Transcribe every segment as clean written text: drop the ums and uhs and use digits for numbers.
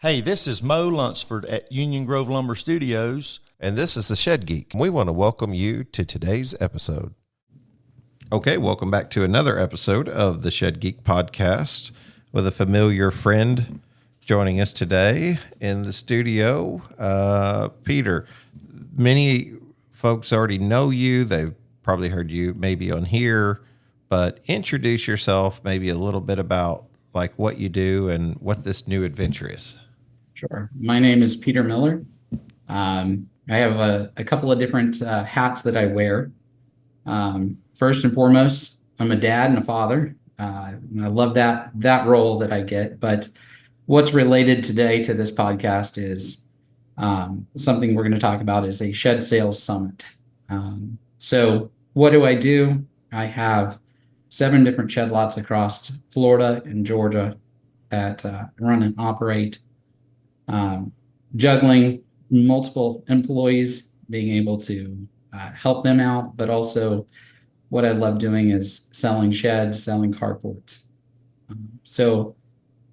Hey, this is Mo Lunsford at Union Grove Lumber Studios. And this is the Shed Geek. We want to welcome you to today's episode. Okay, welcome back to another episode of the Shed Geek podcast with a familiar friend joining us today in the studio. Peter, many folks already know you. They've probably heard you maybe on here, but introduce yourself, maybe a little bit about like what you do and what this new adventure is. Sure. My name is Peter Miller. I have a couple of different hats that I wear. First and foremost, I'm a dad and a father. And I love that role that I get. But what's related today to this podcast is something we're going to talk about is a shed sales summit. So what do I do? I have 7 different shed lots across Florida and Georgia that run and operate. Juggling multiple employees, being able to help them out, but also what I love doing is selling sheds, selling carports. So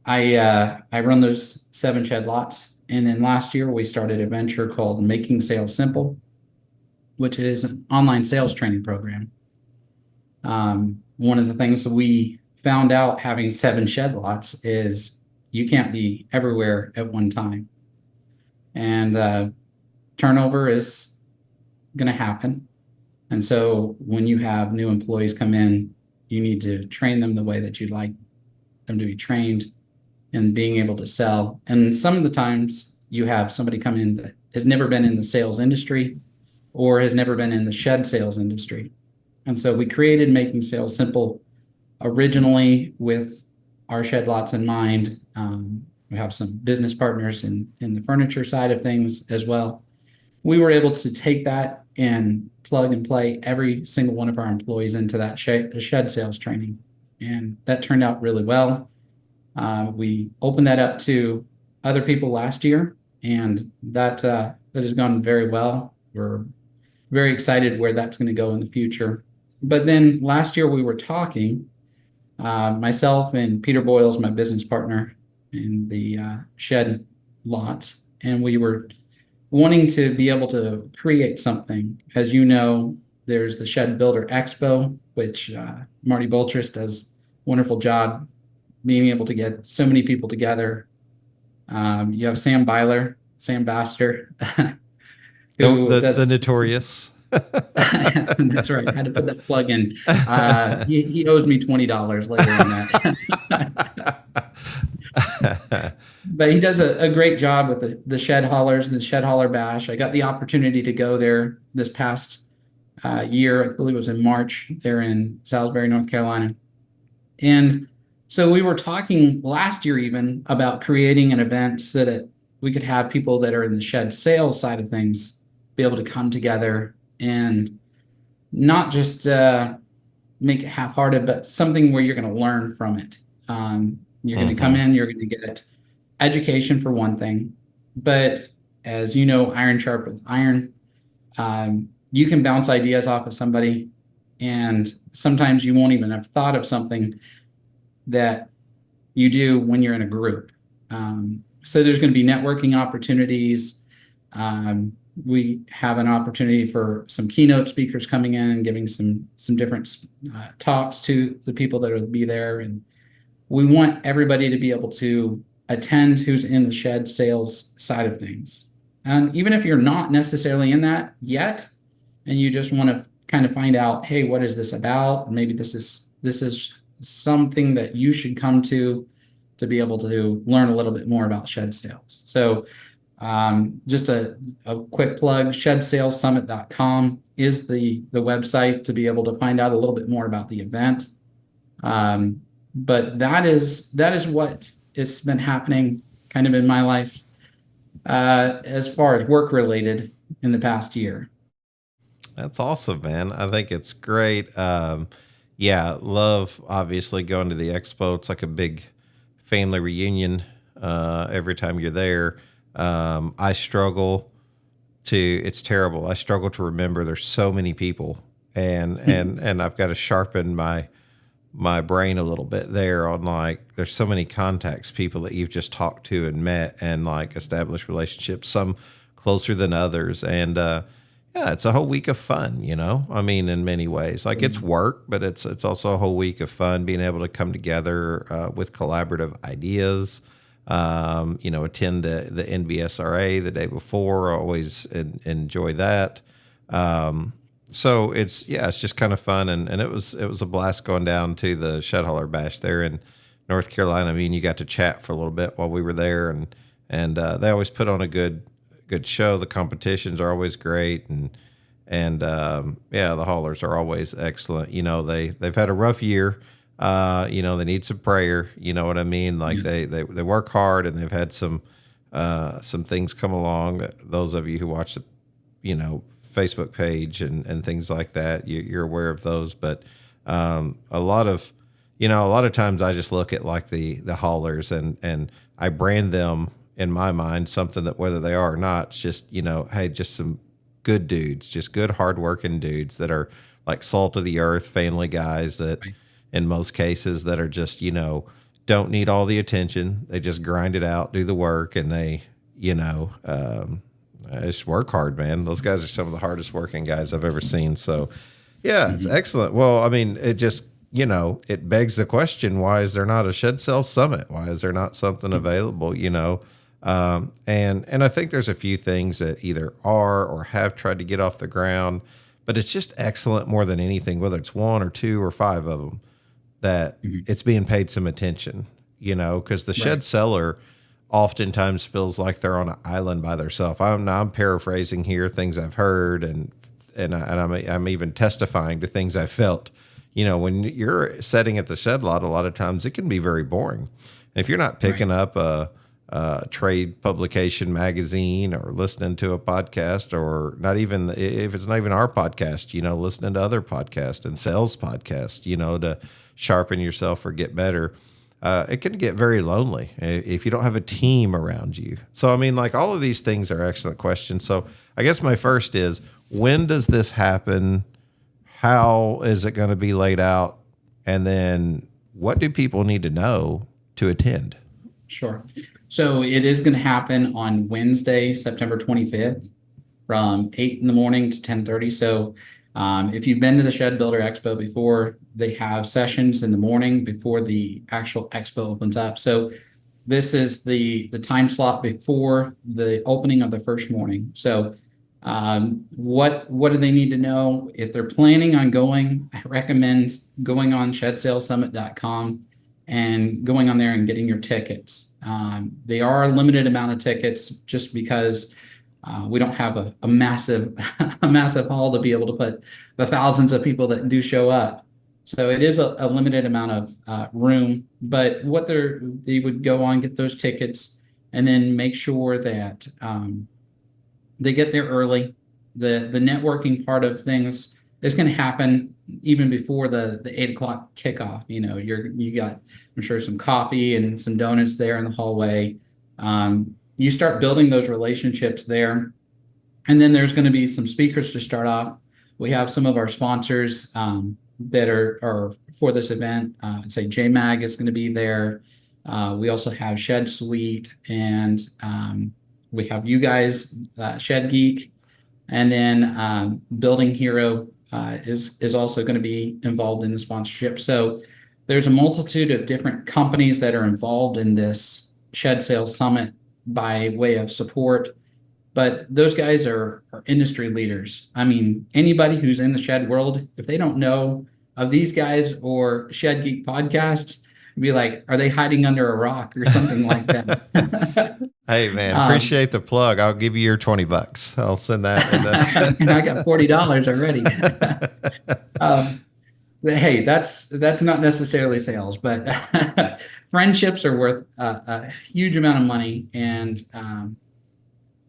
I run those 7 shed lots, and then last year we started a venture called Making Sales Simple, which is an online sales training program. One of the things that we found out having 7 shed lots is you can't be everywhere at one time. And turnover is going to happen. And so when you have new employees come in, you need to train them the way that you'd like them to be trained and being able to sell. And some of the times you have somebody come in that has never been in the sales industry or has never been in the shed sales industry. And so we created Making Sales Simple originally with our shed lots in mind. We have some business partners in the furniture side of things as well. We were able to take that and plug and play every single one of our employees into that shed sales training. And that turned out really well. We opened that up to other people last year, and that has gone very well. We're very excited where that's going to go in the future. But then last year we were talking, myself and Peter Boyles, my business partner in the shed lot, and we were wanting to be able to create something. As you know, there's the Shed Builder Expo, which Marty Boltrus does a wonderful job being able to get so many people together. You have Sam Byler, Sam Baster, the notorious. That's right. I had to put that plug in. He owes me $20 later on that. But he does a great job with the shed haulers, the shed hauler bash. I got the opportunity to go there this past year. I believe it was in March. There in Salisbury, North Carolina. And so we were talking last year even about creating an event so that we could have people that are in the shed sales side of things be able to come together and not just make it half-hearted, but something where you're going to learn from it. You're going to come in, you're going to get education for one thing, but as you know, iron sharp with iron, you can bounce ideas off of somebody, and sometimes you won't even have thought of something that you do when you're in a group. So there's going to be networking opportunities. We have an opportunity for some keynote speakers coming in and giving some different talks to the people that will be there. And we want everybody to be able to attend who's in the shed sales side of things. And even if you're not necessarily in that yet, and you just want to kind of find out, hey, what is this about? Maybe this is something that you should come to be able to learn a little bit more about shed sales. So just a quick plug, shedsalessummit.com is the website to be able to find out a little bit more about the event. But that is what has been happening kind of in my life as far as work related in the past year. That's awesome, man. I think it's great. Love obviously going to the expo. It's like a big family reunion every time you're there. It's terrible. I struggle to remember there's so many people and I've got to sharpen my my brain a little bit there on like there's so many contacts, people that you've just talked to and met and like established relationships, some closer than others. And yeah, it's a whole week of fun, you know. I mean, in many ways, like it's work, but it's also a whole week of fun, being able to come together with collaborative ideas. You know, attend the NBSRA the day before. I always enjoy that. So it's just kind of fun, and it was a blast going down to the Shed Hauler Bash there in North Carolina. I mean, you got to chat for a little bit while we were there, and they always put on a good show. The competitions are always great, and the haulers are always excellent. You know, they've had a rough year. You know, they need some prayer. You know what I mean? Like they work hard, and they've had some things come along. Those of you who watch the, you know, Facebook page and things like that, you're aware of those. But a lot of times I just look at like the haulers and I brand them in my mind something that whether they are or not, it's just, you know, hey, just some good dudes, just good hardworking dudes that are like salt of the earth, family guys that in most cases that are just, you know, don't need all the attention. They just grind it out, do the work, and they, you know, just work hard, man. Those guys are some of the hardest working guys I've ever seen. So, yeah, it's excellent. Well, I mean, it just, you know, it begs the question, why is there not a Shed Sales Summit? Why is there not something available, you know? And I think there's a few things that either are or have tried to get off the ground, but it's just excellent more than anything, whether it's one or two or five of them, that it's being paid some attention, you know, because the shed seller oftentimes feels like they're on an island by themselves. I'm paraphrasing here things I've heard, and I'm even testifying to things I felt. You know, when you're sitting at the shed lot, a lot of times it can be very boring. And if you're not picking up a trade publication magazine or listening to a podcast, or not even if it's not even our podcast, you know, listening to other podcasts and sales podcasts, you know, to sharpen yourself or get better. It can get very lonely if you don't have a team around you. So, I mean, like all of these things are excellent questions. So I guess my first is, when does this happen? How is it going to be laid out? And then what do people need to know to attend? Sure. So it is going to happen on Wednesday, September 25th from 8 in the morning to 10:30. So if you've been to the Shed Builder Expo before, they have sessions in the morning before the actual expo opens up. So this is the time slot before the opening of the first morning. So what do they need to know? If they're planning on going, I recommend going on shedsalessummit.com and going on there and getting your tickets. They are a limited amount of tickets just because we don't have a massive hall to be able to put the thousands of people that do show up. So it is a limited amount of room, but they would go on, get those tickets, and then make sure that they get there early. The networking part of things is going to happen even before the 8 o'clock kickoff. You know, you got, I'm sure, some coffee and some donuts there in the hallway. You start building those relationships there. And then there's going to be some speakers to start off. We have some of our sponsors that are for this event. Say JMag is going to be there. We also have Shed Suite, and we have you guys, Shed Geek, and then Building Hero is also going to be involved in the sponsorship. So there's a multitude of different companies that are involved in this Shed Sales Summit by way of support. But those guys are industry leaders. I mean, anybody who's in the shed world, if they don't know of these guys or Shed Geek podcasts, be like, are they hiding under a rock or something like that? Hey man, appreciate the plug. I'll give you your $20. I'll send that. And I got $40 already. Hey, that's not necessarily sales, but friendships are worth a huge amount of money. And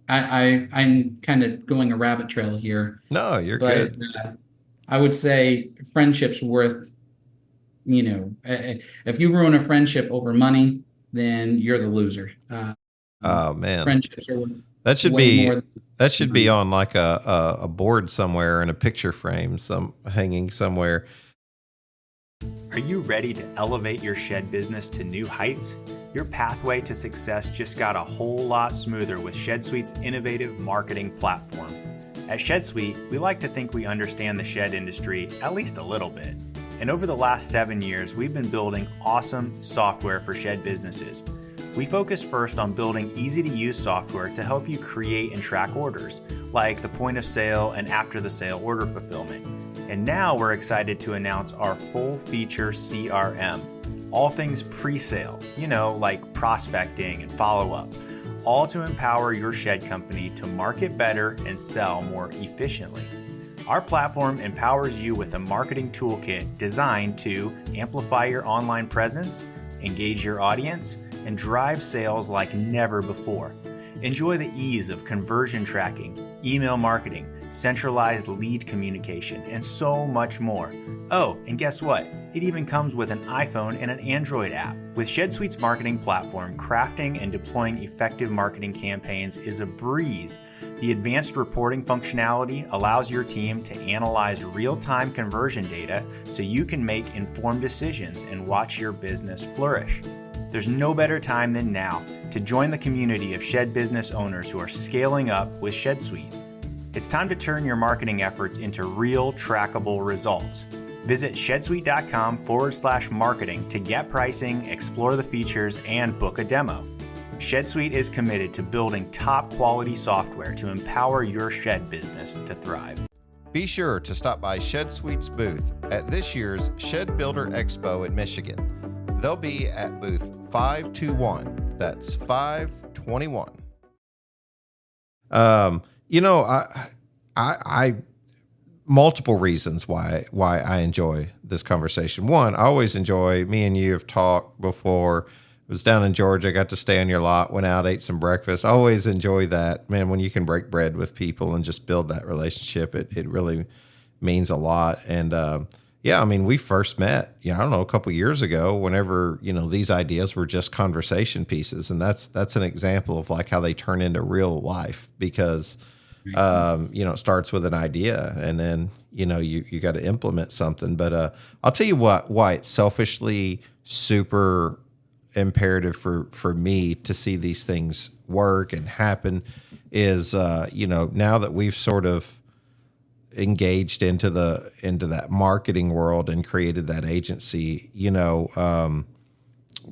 I'm kind of going a rabbit trail here. No, you're but, good. I would say friendships worth, you know, if you ruin a friendship over money, then you're the loser. Oh man, friendships are worth that should way be more that should be on like a board somewhere in a picture frame, some hanging somewhere. Are you ready to elevate your shed business to new heights? Your pathway to success just got a whole lot smoother with ShedSuite's innovative marketing platform. At ShedSuite, we like to think we understand the shed industry at least a little bit. And over the last 7 years, we've been building awesome software for shed businesses. We focus first on building easy-to-use software to help you create and track orders, like the point of sale and after the sale order fulfillment. And now we're excited to announce our full-feature CRM. All things pre-sale, like prospecting and follow-up, all to empower your shed company to market better and sell more efficiently. Our platform empowers you with a marketing toolkit designed to amplify your online presence, engage your audience, and drive sales like never before. Enjoy the ease of conversion tracking, email marketing, centralized lead communication, and so much more. Oh, and guess what? It even comes with an iPhone and an Android app. With ShedSuite's marketing platform, crafting and deploying effective marketing campaigns is a breeze. The advanced reporting functionality allows your team to analyze real-time conversion data so you can make informed decisions and watch your business flourish. There's no better time than now to join the community of shed business owners who are scaling up with ShedSuite. It's time to turn your marketing efforts into real trackable results. Visit shedsuite.com/marketing to get pricing, explore the features, and book a demo. ShedSuite is committed to building top quality software to empower your shed business to thrive. Be sure to stop by ShedSuite's booth at this year's Shed Builder Expo in Michigan. They'll be at booth 521. That's 521. I multiple reasons why I enjoy this conversation. One, I always enjoy, me and you have talked before. I was down in Georgia, got to stay on your lot, went out, ate some breakfast. I always enjoy that, man, when you can break bread with people and just build that relationship. It really means a lot. And we first met, I don't know, a couple years ago, whenever, these ideas were just conversation pieces. And that's an example of like how they turn into real life, because it starts with an idea, and then, you got to implement something. But I'll tell you why it's selfishly super imperative for me to see these things work and happen is, now that we've sort of engaged into that marketing world and created that agency,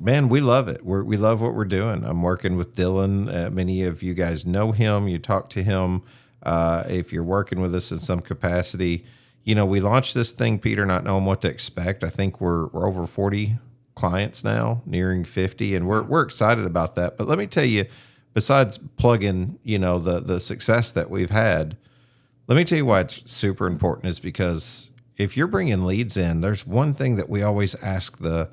man, we love it. We love what we're doing. I'm working with Dylan. Many of you guys know him. You talk to him. If you're working with us in some capacity, we launched this thing, Peter, not knowing what to expect. I think we're over 40 clients now, nearing 50, and we're excited about that. But let me tell you, besides plugging, the success that we've had, let me tell you why it's super important is because if you're bringing leads in, there's one thing that we always ask the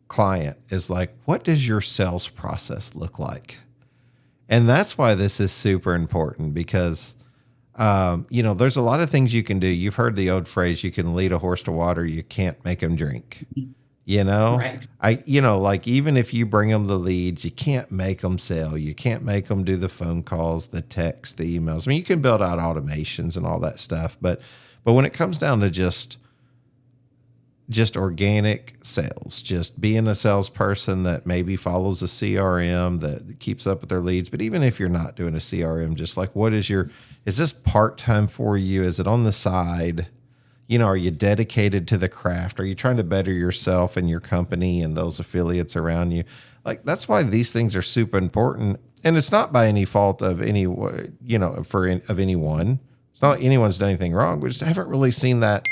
client is like, what does your sales process look like? And that's why this is super important because, there's a lot of things you can do. You've heard the old phrase, you can lead a horse to water, you can't make him drink, Right. Like even if you bring them the leads, you can't make them sell. You can't make them do the phone calls, the texts, the emails. I mean, you can build out automations and all that stuff. But when it comes down to just organic sales, just being a salesperson that maybe follows a CRM that keeps up with their leads. But even if you're not doing a CRM, just like, is this part-time for you? Is it on the side? Are you dedicated to the craft? Are you trying to better yourself and your company and those affiliates around you? Like, that's why these things are super important. And it's not by any fault of anyone. It's not like anyone's done anything wrong. We just haven't really seen that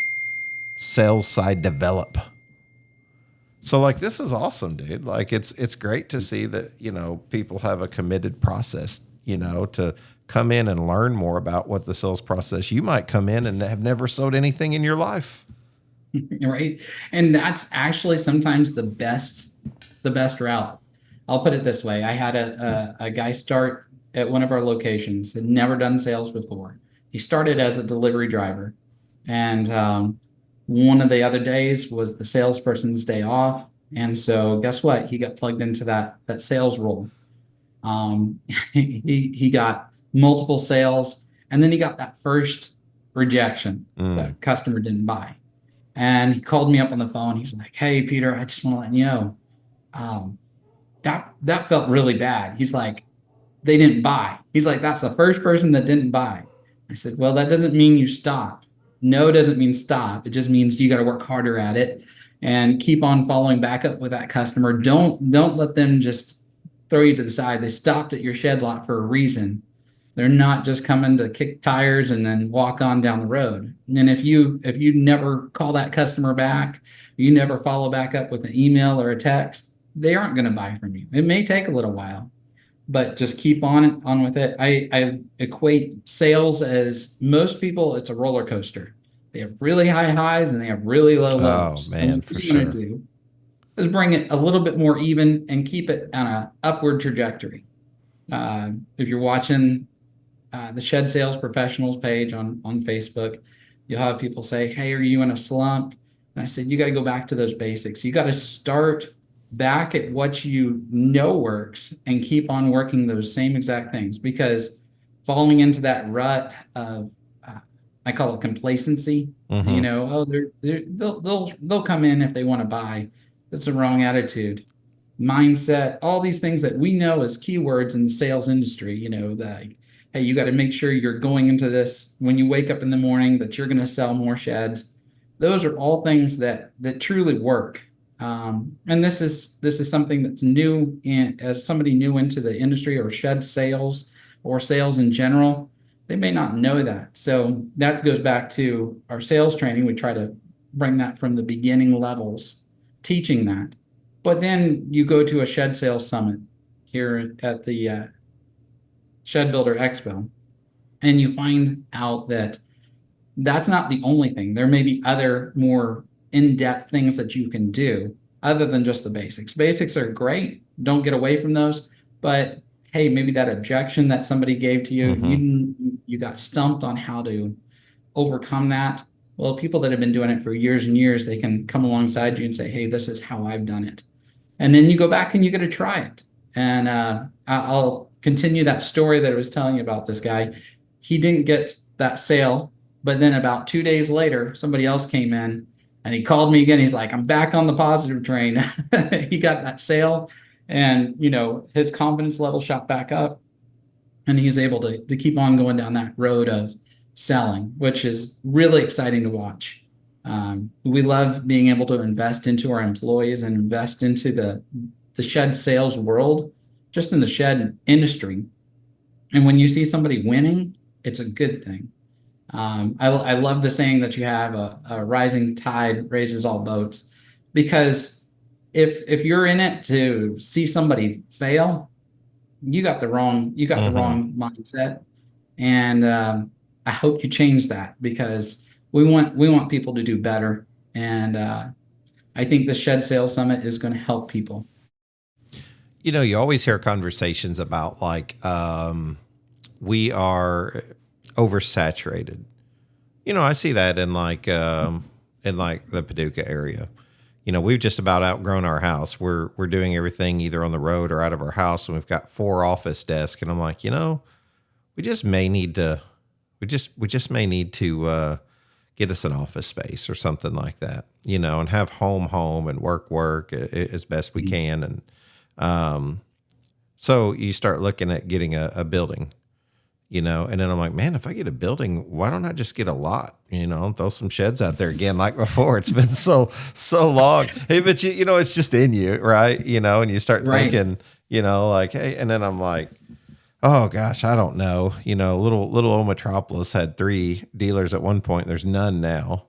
sales side develop. So like, this is awesome, dude. Like it's great to see that, people have a committed process, to come in and learn more about what the sales process. You might come in and have never sold anything in your life. Right. And that's actually sometimes the best route. I'll put it this way. I had a guy start at one of our locations, had never done sales before. He started as a delivery driver, and one of the other days was the salesperson's day off. And so guess what? He got plugged into that sales role. He got multiple sales, and then he got that first rejection. The customer didn't buy. And he called me up on the phone. He's like, "Hey, Peter, I just want to let you know, um, that felt really bad." He's like, "They didn't buy." He's like, "That's the first person that didn't buy." I said, "Well, that doesn't mean you stop. No doesn't mean stop. It just means you got to work harder at it and keep on following back up with that customer. Don't let them just throw you to the side. They stopped at your shed lot for a reason. They're not just coming to kick tires and then walk on down the road. And if you never call that customer back, you never follow back up with an email or a text, they aren't going to buy from you. It may take a little while, but just keep on with it. I equate sales as, most people, it's a roller coaster. They have really high highs and they have really low lows. Oh man, for sure. Do is bring it a little bit more even and keep it on a upward trajectory. If you're watching the Shed Sales Professionals page on Facebook, you'll have people say, "Hey, are you in a slump?" And I said, you got to go back to those basics. You got to start back at what you know works and keep on working those same exact things, because falling into that rut of I call it complacency. You know, oh, they'll come in if they want to buy. That's the wrong attitude. Mindset, all these things that we know as keywords in the sales industry, you know, that, hey, you got to make sure you're going into this when you wake up in the morning, that you're going to sell more sheds. Those are all things that truly work. And this is something that's new, as somebody new into the industry or shed sales or sales in general, they may not know that. So that goes back to our sales training. We try to bring that from the beginning levels, teaching that. But then you go to a shed sales summit here at the Shed Builder Expo, and you find out that that's not the only thing. There may be other more in-depth things that you can do other than just the basics. Basics are great. Don't get away from those. But hey, maybe that objection that somebody gave to you, you got stumped on how to overcome that. Well, people that have been doing it for years and years, they can come alongside you and say, "Hey, this is how I've done it." And then you go back and you get to try it. And I'll continue that story that I was telling you about this guy. He didn't get that sale, but then about 2 days later, somebody else came in and he called me again. He's like, "I'm back on the positive train." He got that sale, and you know, his confidence level shot back up, and he's able to keep on going down that road of selling, which is really exciting to watch. We love being able to invest into our employees and invest into the shed sales world, just in the shed industry. And when you see somebody winning, it's a good thing. I love the saying that you have, a rising tide raises all boats, because if you're in it to see somebody fail, you got the wrong mindset. And I hope you change that, because we want people to do better. And I think the Shed Sales Summit is going to help people. You know, you always hear conversations about like we are oversaturated. You know, I see that in like the Paducah area. You know, we've just about outgrown our house. We're doing everything either on the road or out of our house, and we've got 4 office desks. And I'm like, you know, we just may need to get us an office space or something like that, you know, and have home and work as best we can. And so you start looking at getting a building, you know, and then I'm like, man, if I get a building, why don't I just get a lot, you know, throw some sheds out there again like before. It's been so long. Hey, but you know, it's just in you, right? You know, and you start thinking, you know, like, hey, and then I'm like, oh gosh, I don't know. You know, little old Metropolis had 3 dealers at one point. There's none now.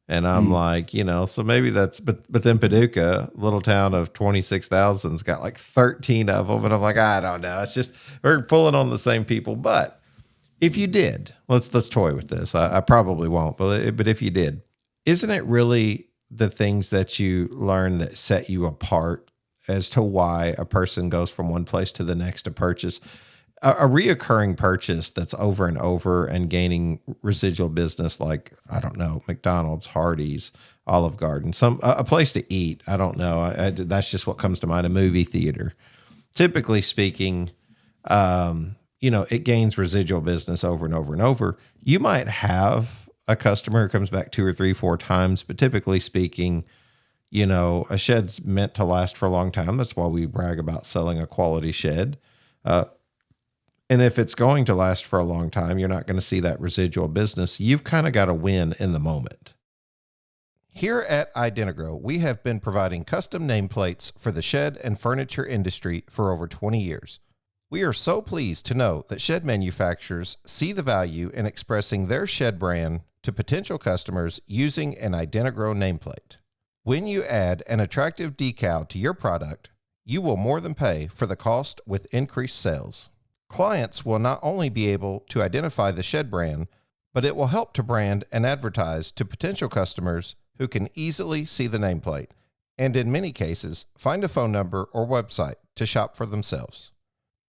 And I'm like, you know, so maybe that's, but then Paducah, little town of 26,000's got like 13 of them. And I'm like, I don't know. It's just, we're pulling on the same people. But if you did, let's toy with this. I probably won't, but if you did, isn't it really the things that you learn that set you apart as to why a person goes from one place to the next to purchase? A reoccurring purchase that's over and over and gaining residual business, like, I don't know, McDonald's, Hardee's, Olive Garden, a place to eat. I don't know. That's just what comes to mind. A movie theater. Typically speaking, you know, it gains residual business over and over and over. You might have a customer who comes back 2 or 3, 4 times, but typically speaking, a shed's meant to last for a long time. That's why we brag about selling a quality shed. And if it's going to last for a long time, you're not going to see that residual business. You've kind of got to win in the moment. Here at Identigrow, we have been providing custom nameplates for the shed and furniture industry for over 20 years. We are so pleased to know that shed manufacturers see the value in expressing their shed brand to potential customers using an Identigrow nameplate. When you add an attractive decal to your product, you will more than pay for the cost with increased sales. Clients will not only be able to identify the shed brand, but it will help to brand and advertise to potential customers who can easily see the nameplate, and in many cases, find a phone number or website to shop for themselves.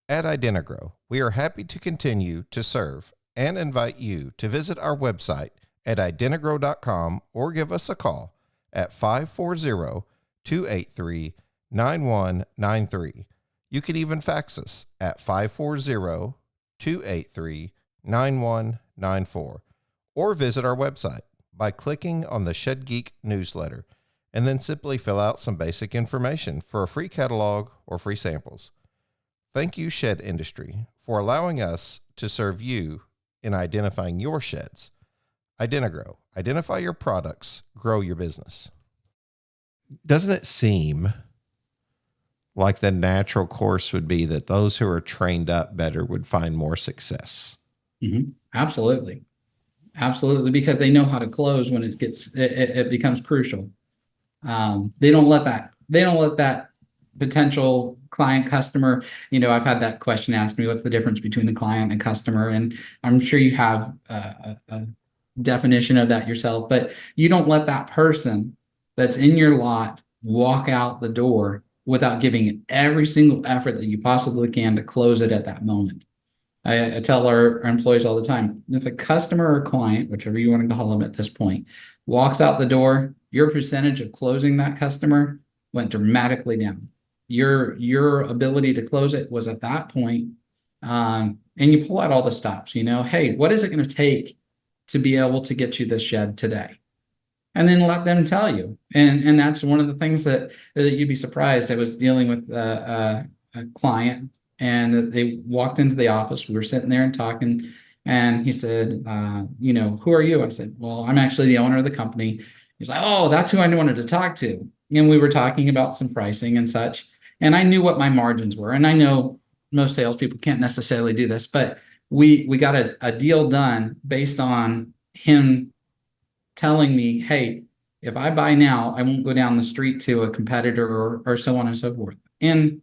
At Identigrow, we are happy to continue to serve and invite you to visit our website at identigrow.com or give us a call at 540-283-9193. You can even fax us at 540-283-9194 or visit our website by clicking on the Shed Geek newsletter and then simply fill out some basic information for a free catalog or free samples. Thank you, Shed Industry, for allowing us to serve you in identifying your sheds. Identigrow. Identify your products. Grow your business. Doesn't it seem like the natural course would be that those who are trained up better would find more success? Mm-hmm. Absolutely. Absolutely. Because they know how to close when it becomes crucial. They don't let that potential client customer, I've had that question asked me, what's the difference between the client and customer? And I'm sure you have a definition of that yourself, but you don't let that person that's in your lot walk out the door without giving it every single effort that you possibly can to close it at that moment. I tell our employees all the time, if a customer or client, whichever you want to call them at this point, walks out the door, your percentage of closing that customer went dramatically down. Your ability to close it was at that point, and you pull out all the stops, hey, what is it going to take to be able to get you this shed today? And then let them tell you. And that's one of the things that you'd be surprised. I was dealing with a client, and they walked into the office. We were sitting there and talking, and he said, who are you? I said, well, I'm actually the owner of the company. He's like, oh, that's who I wanted to talk to. And we were talking about some pricing and such. And I knew what my margins were. And I know most salespeople can't necessarily do this, but we got a deal done based on him telling me, hey, if I buy now, I won't go down the street to a competitor or so on and so forth. And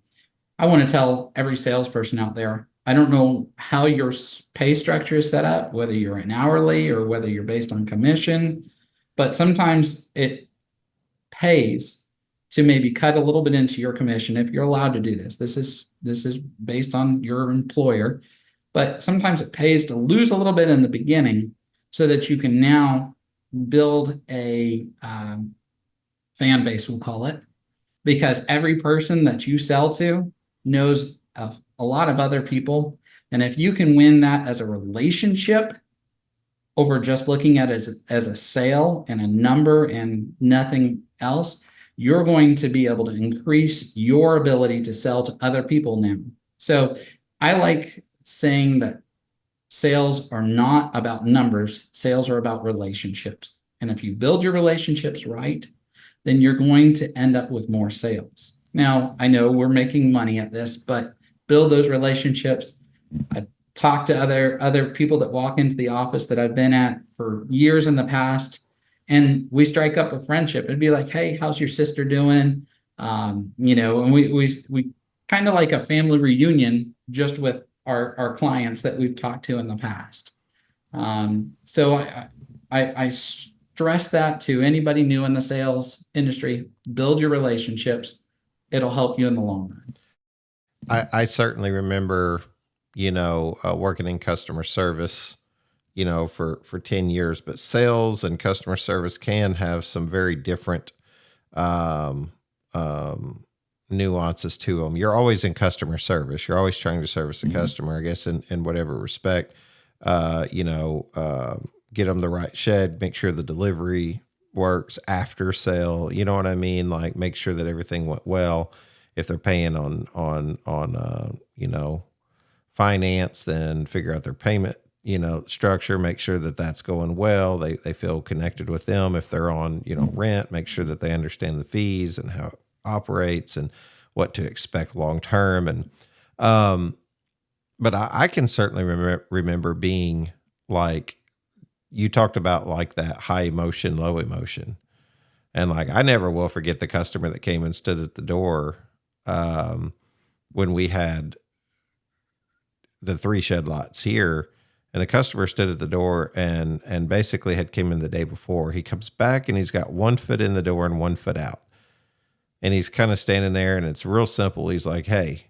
I want to tell every salesperson out there, I don't know how your pay structure is set up, whether you're an hourly or whether you're based on commission, but sometimes it pays to maybe cut a little bit into your commission if you're allowed to do this. This is based on your employer, but sometimes it pays to lose a little bit in the beginning so that you can now build a fan base, we'll call it, because every person that you sell to knows a lot of other people. And if you can win that as a relationship over just looking at it as a sale and a number and nothing else, you're going to be able to increase your ability to sell to other people now. So I like saying that sales are not about numbers. Sales are about relationships. And if you build your relationships right, then you're going to end up with more sales. Now, I know we're making money at this, but build those relationships. I talk to other people that walk into the office that I've been at for years in the past, and we strike up a friendship. It'd be like, hey, how's your sister doing? And we kind of like a family reunion just with our clients that we've talked to in the past. So I stress that to anybody new in the sales industry: build your relationships. It'll help you in the long run. I certainly remember, working in customer service, for 10 years, but sales and customer service can have some very different nuances to them. You're always in customer service. You're always trying to service the customer, I guess, in whatever respect. get them the right shed, make sure the delivery works after sale. You know what I mean? Like make sure that everything went well. If they're paying on finance, then figure out their payment, structure, make sure that that's going well. They feel connected with them. If they're on, rent, make sure that they understand the fees and how it operates and what to expect long-term. And, but I can certainly remember being like, you talked about like that high emotion, low emotion. And like, I never will forget the customer that came and stood at the door, when we had the 3 shed lots here, and the customer stood at the door and basically had came in the day before. He comes back and he's got 1 foot in the door and 1 foot out. And he's kind of standing there, and it's real simple. He's like, hey,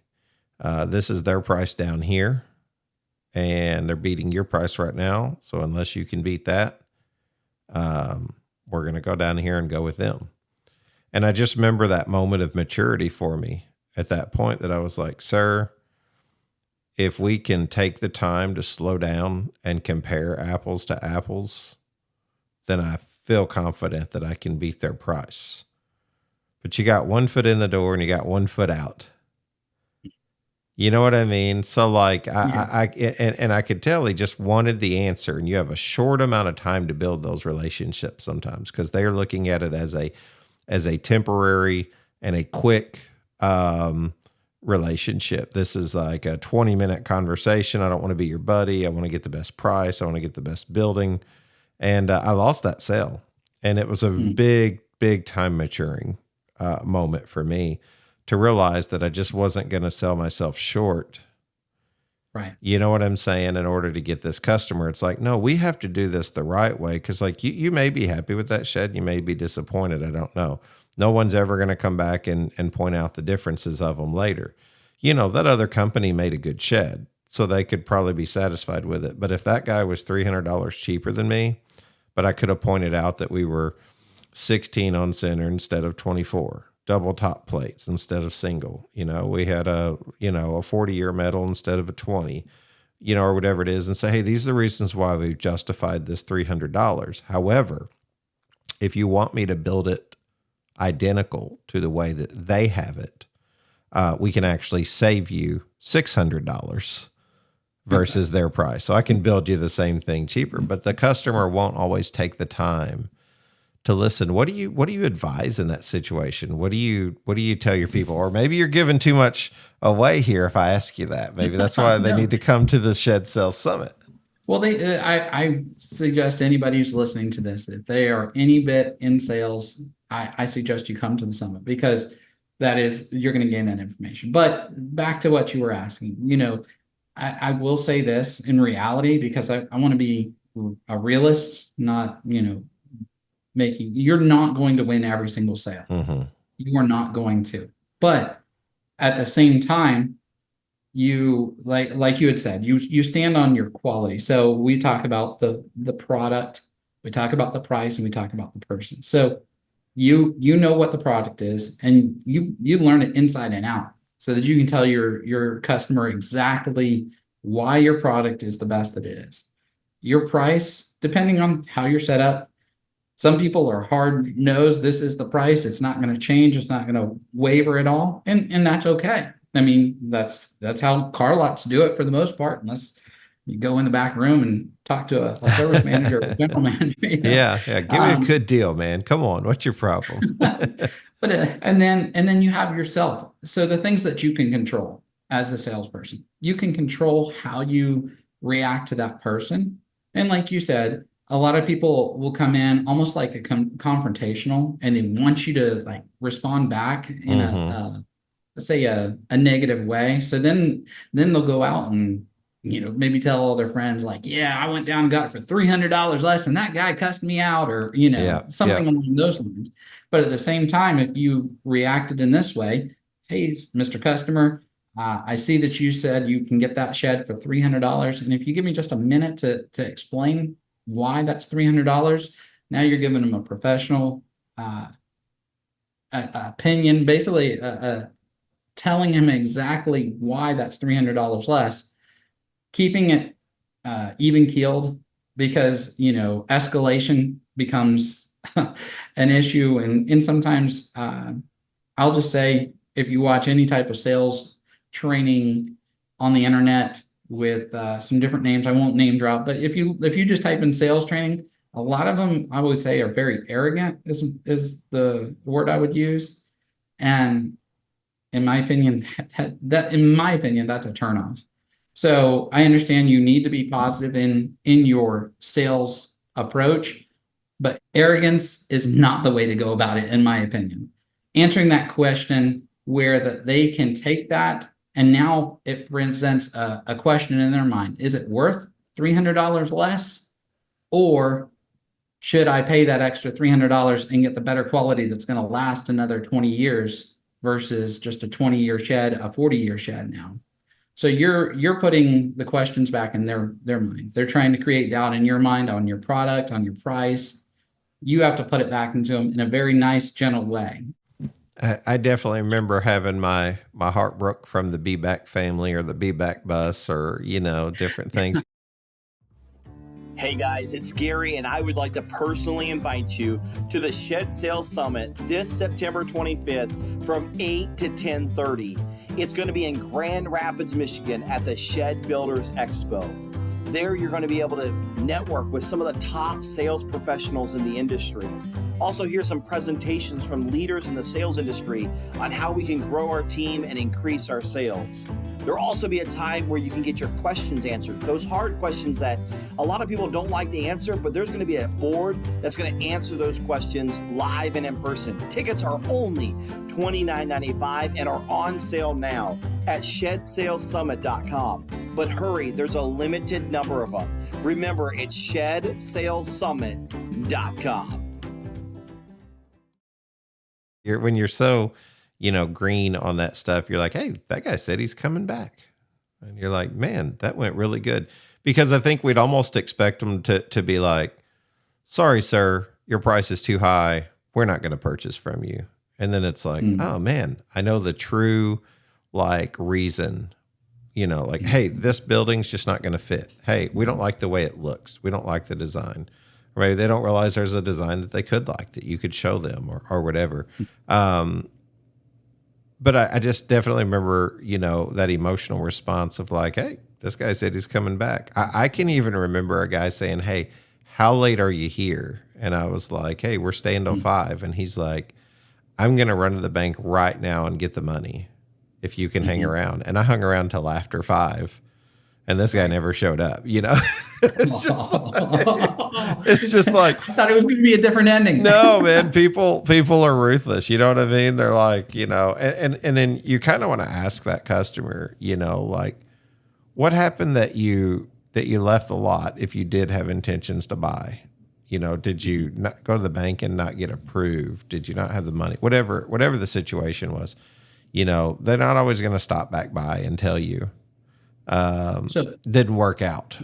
this is their price down here, and they're beating your price right now. So unless you can beat that, we're going to go down here and go with them. And I just remember that moment of maturity for me at that point, that I was like, sir, if we can take the time to slow down and compare apples to apples, then I feel confident that I can beat their price. But you got 1 foot in the door and you got 1 foot out. You know what I mean? So like, I could tell he just wanted the answer, and you have a short amount of time to build those relationships sometimes, because they're looking at it as a temporary and a quick, relationship. This is like a 20-minute conversation. I don't want to be your buddy. I want to get the best price. I want to get the best building. And I lost that sale. And it was a big time maturing moment for me to realize that I just wasn't going to sell myself short. Right. You know what I'm saying? In order to get this customer, it's like, no, we have to do this the right way. Cause like you may be happy with that shed. You may be disappointed. I don't know. No one's ever going to come back and point out the differences of them later. That other company made a good shed, so they could probably be satisfied with it. But if that guy was $300 cheaper than me, but I could have pointed out that we were 16 on center instead of 24, double top plates instead of single, we had a 40-year metal instead of a 20, or whatever it is, and say, hey, these are the reasons why we've justified this $300. However, if you want me to build it identical to the way that they have it, we can actually save you $600 versus their price. So I can build you the same thing cheaper, but the customer won't always take the time to listen. What do you advise in that situation? What do you tell your people? Or maybe you're giving too much away here if I ask you that. Maybe that's why they need to come to the Shed Sales Summit. Well, I suggest anybody who's listening to this, if they are any bit in sales, I suggest you come to the summit, because you're going to gain that information. But back to what you were asking, I will say this in reality, because I want to be a realist, not, you're not going to win every single sale. Mm-hmm. You are not going to. But at the same time, you like you had said, you stand on your quality. So we talk about the product, we talk about the price, and we talk about the person. So you know what the product is, and you learn it inside and out, so that you can tell your customer exactly why your product is the best that it is. Your price, depending on how you're set up, some people are hard nosed. This is the price. It's not going to change. It's not going to waver at all, and that's okay. I mean, that's how car lots do it for the most part, unless you go in the back room and talk to a service manager or a general manager. Yeah. Give me a good deal, man. Come on. What's your problem? But and then you have yourself. So the things that you can control as the salesperson, you can control how you react to that person. And like you said, a lot of people will come in almost like a confrontational, and they want you to like respond back in a let's say a negative way. So then they'll go out and maybe tell all their friends, like, yeah, I went down and got it for $300 less, and that guy cussed me out, or something along those lines. But at the same time, if you reacted in this way, hey, Mr. Customer, I see that you said you can get that shed for $300, and if you give me just a minute to explain why that's $300, now you're giving them a professional opinion, basically telling him exactly why that's $300 less, keeping it even keeled, because, escalation becomes an issue. And sometimes, I'll just say, if you watch any type of sales training on the internet with some different names, I won't name drop, but if you just type in sales training, a lot of them I would say are very arrogant is the word I would use. And in my opinion, that's a turnoff. So I understand you need to be positive in your sales approach, but arrogance is not the way to go about it, in my opinion. Answering that question where that they can take that, and now it presents a question in their mind. Is it worth $300 less? Or should I pay that extra $300 and get the better quality that's going to last another 20 years versus just a 20-year shed, a 40-year shed now? So you're putting the questions back in their mind. They're trying to create doubt in your mind on your product, on your price. You have to put it back into them in a very nice, gentle way. I definitely remember having my heart broke from the Be-Back family or the Be-Back bus or, different things. Hey guys, it's Gary, and I would like to personally invite you to the Shed Sales Summit this September 25th from 8 to 10:30. It's going to be in Grand Rapids, Michigan at the Shed Builders Expo. There you're going to be able to network with some of the top sales professionals in the industry. Also hear some presentations from leaders in the sales industry on how we can grow our team and increase our sales. There'll also be a time where you can get your questions answered. Those hard questions that a lot of people don't like to answer, but there's going to be a board that's going to answer those questions live and in person. Tickets are only $29.95 and are on sale now at shedsalessummit.com. But hurry, there's a limited number of them. Remember, it's shedsalessummit.com. When you're so, green on that stuff, you're like, hey, that guy said he's coming back. And you're like, man, that went really good. Because I think we'd almost expect them to be like, sorry, sir, your price is too high. We're not going to purchase from you. And then it's like, oh man, I know the true reason, hey, this building's just not going to fit. Hey, we don't like the way it looks. We don't like the design. Right? They don't realize there's a design that they could like that you could show them or whatever. But I just definitely remember, that emotional response of like, hey, this guy said he's coming back. I can even remember a guy saying, hey, how late are you here? And I was like, hey, we're staying till 5. And he's like, I'm going to run to the bank right now and get the money if you can hang around. And I hung around till after 5. And this guy never showed up, It's just like I thought it was going to be a different ending. No, man, people are ruthless. You know what I mean? They're like, and then you kind of want to ask that customer, what happened that you left the lot if you did have intentions to buy? Did you not go to the bank and not get approved? Did you not have the money? Whatever the situation was, they're not always going to stop back by and tell you. Didn't work out.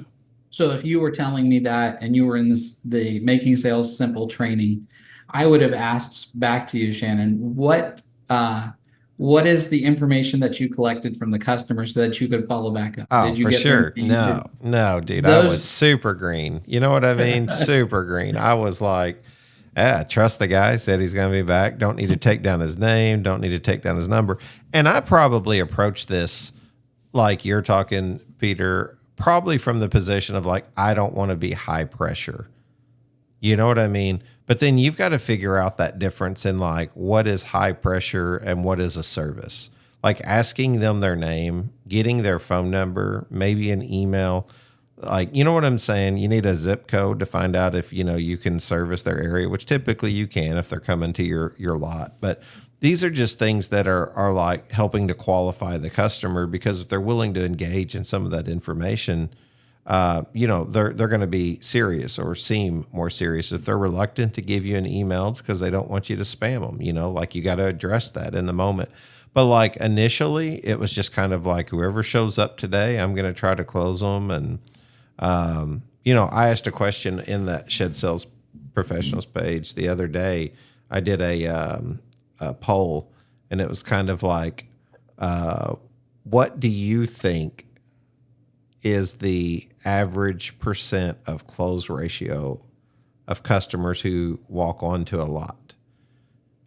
So if you were telling me that and you were in the Making Sales Simple training, I would have asked back to you, Shannon, what is the information that you collected from the customer so that you could follow back up? Oh, for sure. No, dude, I was super green. You know what I mean? Super green. I was like, trust the guy, said he's going to be back. Don't need to take down his name. Don't need to take down his number. And I probably approached this like you're talking, Peter, probably from the position of like, I don't want to be high pressure. You know what I mean? But then you've got to figure out that difference in like, what is high pressure and what is a service? Like asking them their name, getting their phone number, maybe an email. Like, you know what I'm saying? You need a zip code to find out if, you can service their area, which typically you can if they're coming to your lot. But these are just things that are like helping to qualify the customer, because if they're willing to engage in some of that information, they're going to be serious or seem more serious. If they're reluctant to give you an email, it's because they don't want you to spam them, like you got to address that in the moment. But like initially it was just kind of like whoever shows up today, I'm going to try to close them. And, I asked a question in that Shed Sales Professionals page the other day. I did a poll, and it was kind of like, what do you think is the average percent of close ratio of customers who walk onto a lot.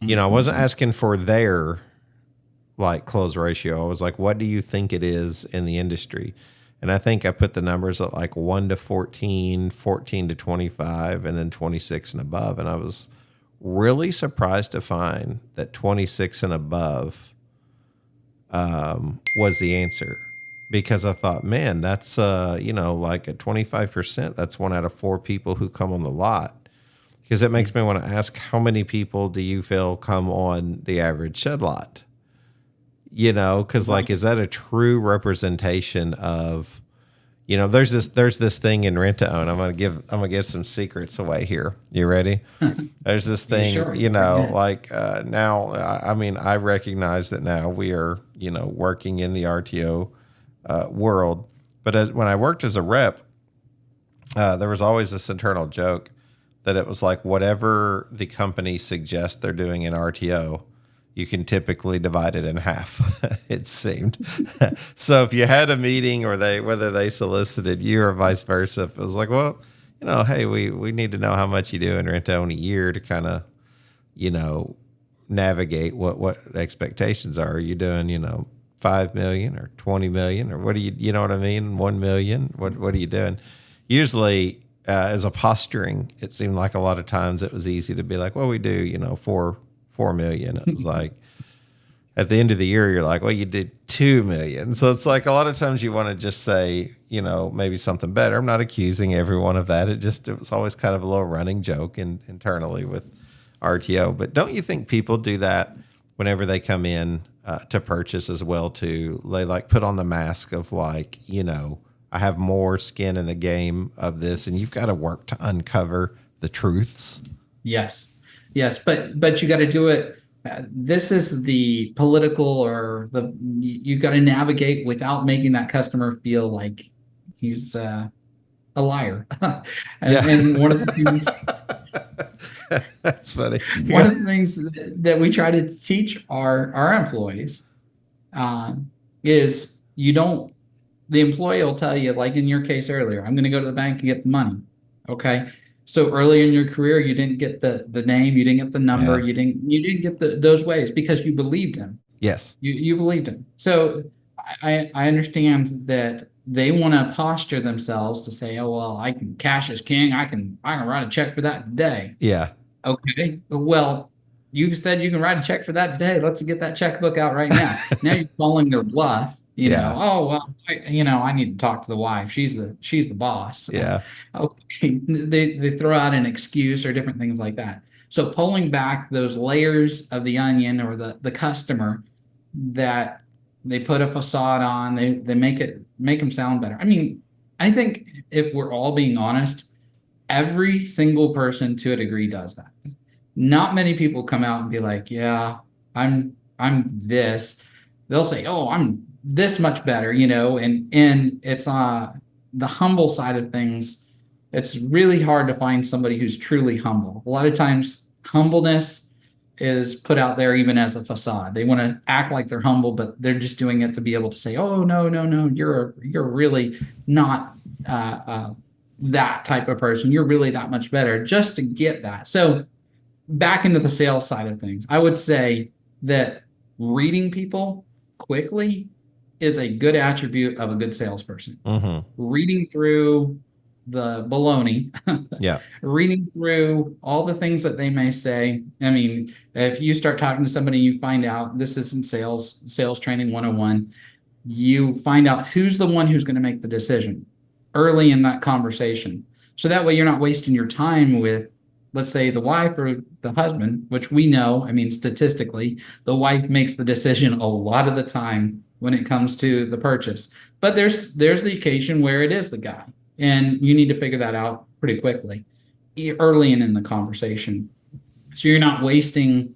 You know, I wasn't asking for their like close ratio. I was like, what do you think it is in the industry? And I think I put the numbers at like 1 to 14, 14 to 25, and then 26 and above. And I was really surprised to find that 26 and above was the answer, because I thought, man, that's, like at 25%, that's 1 out of 4 people who come on the lot. Because it makes me want to ask, how many people do you feel come on the average shed lot? You know, because like, is that a true representation of, you know, there's this thing in rent to own. I'm gonna give some secrets away here. You ready? There's this thing, Sure. now, I mean, I recognize that now we are, working in the RTO world. But when I worked as a rep, there was always this internal joke that it was like whatever the company suggests they're doing in RTO, you can typically divide it in half, it seemed. So if you had a meeting or whether they solicited you or vice versa, it was like, well, hey, we need to know how much you do in rent to own a year to kind of, navigate what expectations are. Are you doing, 5 million or 20 million or what do you know what I mean? 1 million? What are you doing? Usually, as a posturing, it seemed like a lot of times it was easy to be like, well, we do, 4 million. It was like at the end of the year, you're like, well, you did 2 million. So it's like a lot of times you want to just say, maybe something better. I'm not accusing everyone of that. It was always kind of a little running joke internally with RTO. But don't you think people do that whenever they come in to purchase as well too? They like put on the mask of like, I have more skin in the game of this, and you've got to work to uncover the truths. Yes, but you got to do it. This is the political you got to navigate without making that customer feel like he's a liar. And one of the things that's funny. One of the things that we try to teach our employees is the employee will tell you, like in your case earlier, I'm going to go to the bank and get the money. Okay. So early in your career, you didn't get the name, you didn't get the number, you didn't get those ways because you believed him. Yes. You believed him. So I understand that they want to posture themselves to say, oh, well, I can cash as king. I can write a check for that today. Yeah. Okay. Well, you said you can write a check for that today. Let's get that checkbook out right now. Now you're calling their bluff. Oh, well, I need to talk to the wife. She's the boss. Yeah. Okay. They throw out an excuse or different things like that. So pulling back those layers of the onion or the customer that they put a facade on, they make them sound better. I mean, I think if we're all being honest, every single person to a degree does that. Not many people come out and be like, yeah, I'm this. They'll say, oh, I'm this much better, and it's the humble side of things. It's really hard to find somebody who's truly humble. A lot of times humbleness is put out there even as a facade. They want to act like they're humble, but they're just doing it to be able to say, oh, no, you're really not that type of person. You're really that much better, just to get that. So back into the sales side of things, I would say that reading people quickly is a good attribute of a good salesperson. Mm-hmm. Reading through the baloney, reading through all the things that they may say. I mean, if you start talking to somebody, you find out this isn't sales training 101. You find out who's the one who's going to make the decision early in that conversation. So that way you're not wasting your time with, let's say, the wife or the husband, which we know, I mean, statistically, the wife makes the decision a lot of the time when it comes to the purchase. But there's the occasion where it is the guy, and you need to figure that out pretty quickly, early in the conversation. So you're not wasting,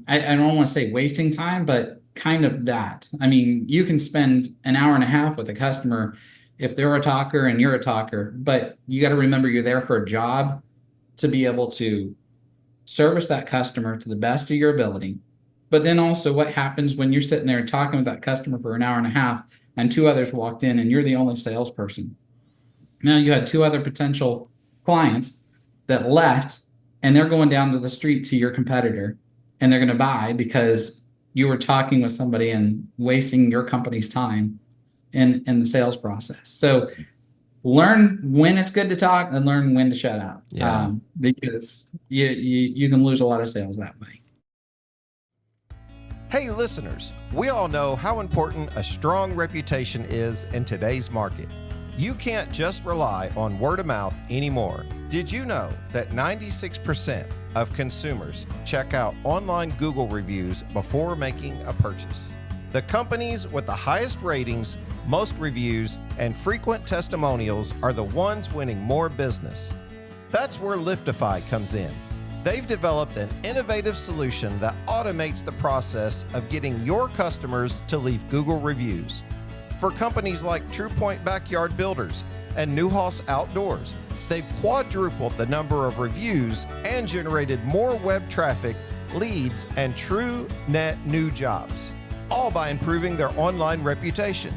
I don't want to say wasting time, but kind of that. I mean, you can spend an hour and a half with a customer if they're a talker and you're a talker, but you got to remember you're there for a job to be able to service that customer to the best of your ability. But then also what happens when you're sitting there talking with that customer for an hour and a half, and two others walked in and you're the only salesperson. Now you had two other potential clients that left and they're going down to the street to your competitor and they're going to buy because you were talking with somebody and wasting your company's time in the sales process. So learn when it's good to talk and learn when to shut up. Yeah. Because you can lose a lot of sales that way. Hey, listeners, we all know how important a strong reputation is in today's market. You can't just rely on word of mouth anymore. Did you know that 96% of consumers check out online Google reviews before making a purchase? The companies with the highest ratings, most reviews, and frequent testimonials are the ones winning more business. That's where Litify comes in. They've developed an innovative solution that automates the process of getting your customers to leave Google reviews. For companies like TruePoint Backyard Builders and Newhouse Outdoors, they've quadrupled the number of reviews and generated more web traffic, leads, and true net new jobs, all by improving their online reputation.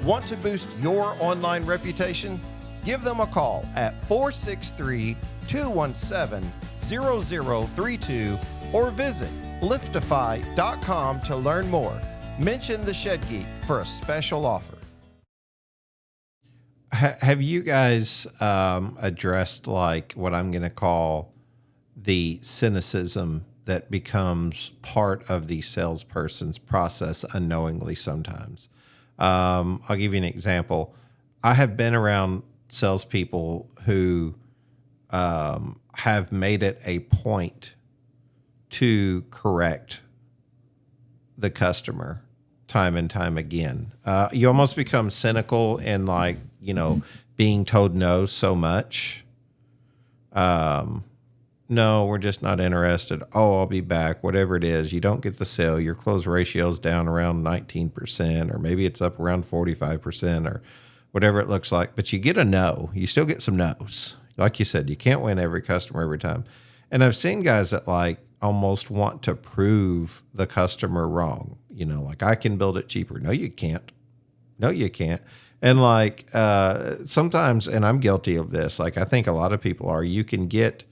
Want to boost your online reputation? Give them a call at 463-217-0032 or visit Litify.com to learn more. Mention the Shed Geek for a special offer. Have you guys addressed like what I'm going to call the cynicism that becomes part of the salesperson's process unknowingly sometimes? I'll give you an example. I have been around salespeople who have made it a point to correct the customer time and time again. You almost become cynical in like, you know, being told no so much. No, we're just not interested. Oh, I'll be back. Whatever it is, you don't get the sale. Your close ratio is down around 19%, or maybe it's up around 45%, or whatever it looks like. But you get a no. You still get some no's. Like you said, you can't win every customer every time. And I've seen guys that like almost want to prove the customer wrong. You know, like, I can build it cheaper. No, you can't. No, you can't. And like sometimes, and I'm guilty of this, like I think a lot of people are, you can get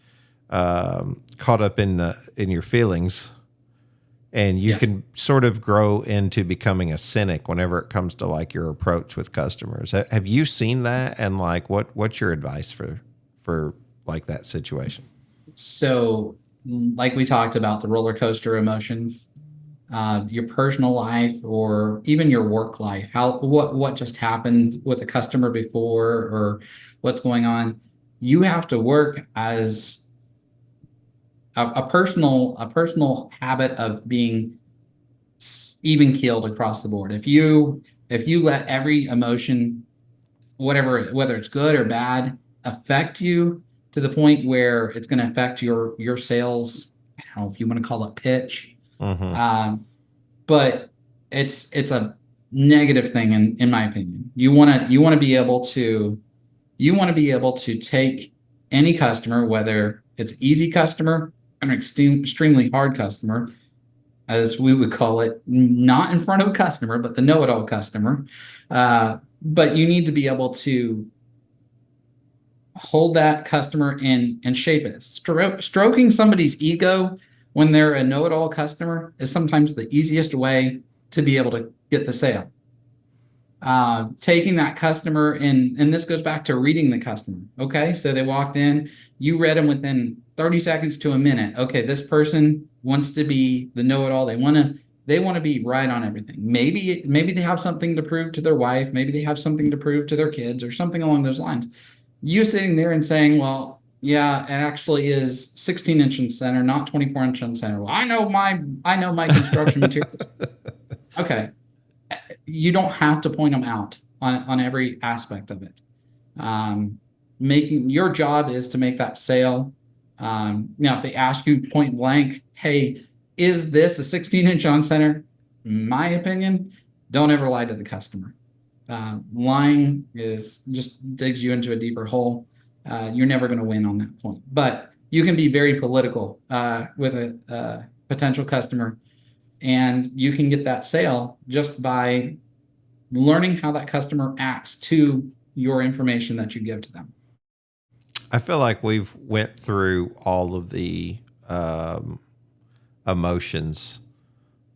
caught up in your feelings, and you can sort of grow into becoming a cynic whenever it comes to like your approach with customers. Have you seen that? And like, what's your advice for like that situation? So like we talked about the roller coaster emotions, your personal life or even your work life, what just happened with the customer before or what's going on. You have to work as a personal habit of being even keeled across the board. If you let every emotion, whether it's good or bad, affect you to the point where it's going to affect your sales, I don't know if you want to call it pitch, but it's a negative thing in my opinion. You want to be able to take any customer, whether it's easy customer, an extremely hard customer, as we would call it, not in front of a customer, but the know-it-all customer. But you need to be able to hold that customer and shape it. Stroking somebody's ego when they're a know-it-all customer is sometimes the easiest way to be able to get the sale. Taking that customer and this goes back to reading the customer. Okay, so they walked in, you read them within 30 seconds to a minute. Okay, this person wants to be the know-it-all. They want to be right on everything. Maybe they have something to prove to their wife. Maybe they have something to prove to their kids or something along those lines. You sitting there and saying, well, yeah, it actually is 16-inch in center, not 24-inch in center. Well, I know my construction materials. Okay. You don't have to point them out on every aspect of it. Making your job is to make that sale. Now, if they ask you point blank, hey, is this a 16-inch on center? My opinion, don't ever lie to the customer. Lying just digs you into a deeper hole. You're never going to win on that point. But you can be very political with a potential customer, and you can get that sale just by learning how that customer acts to your information that you give to them. I feel like we've went through all of the emotions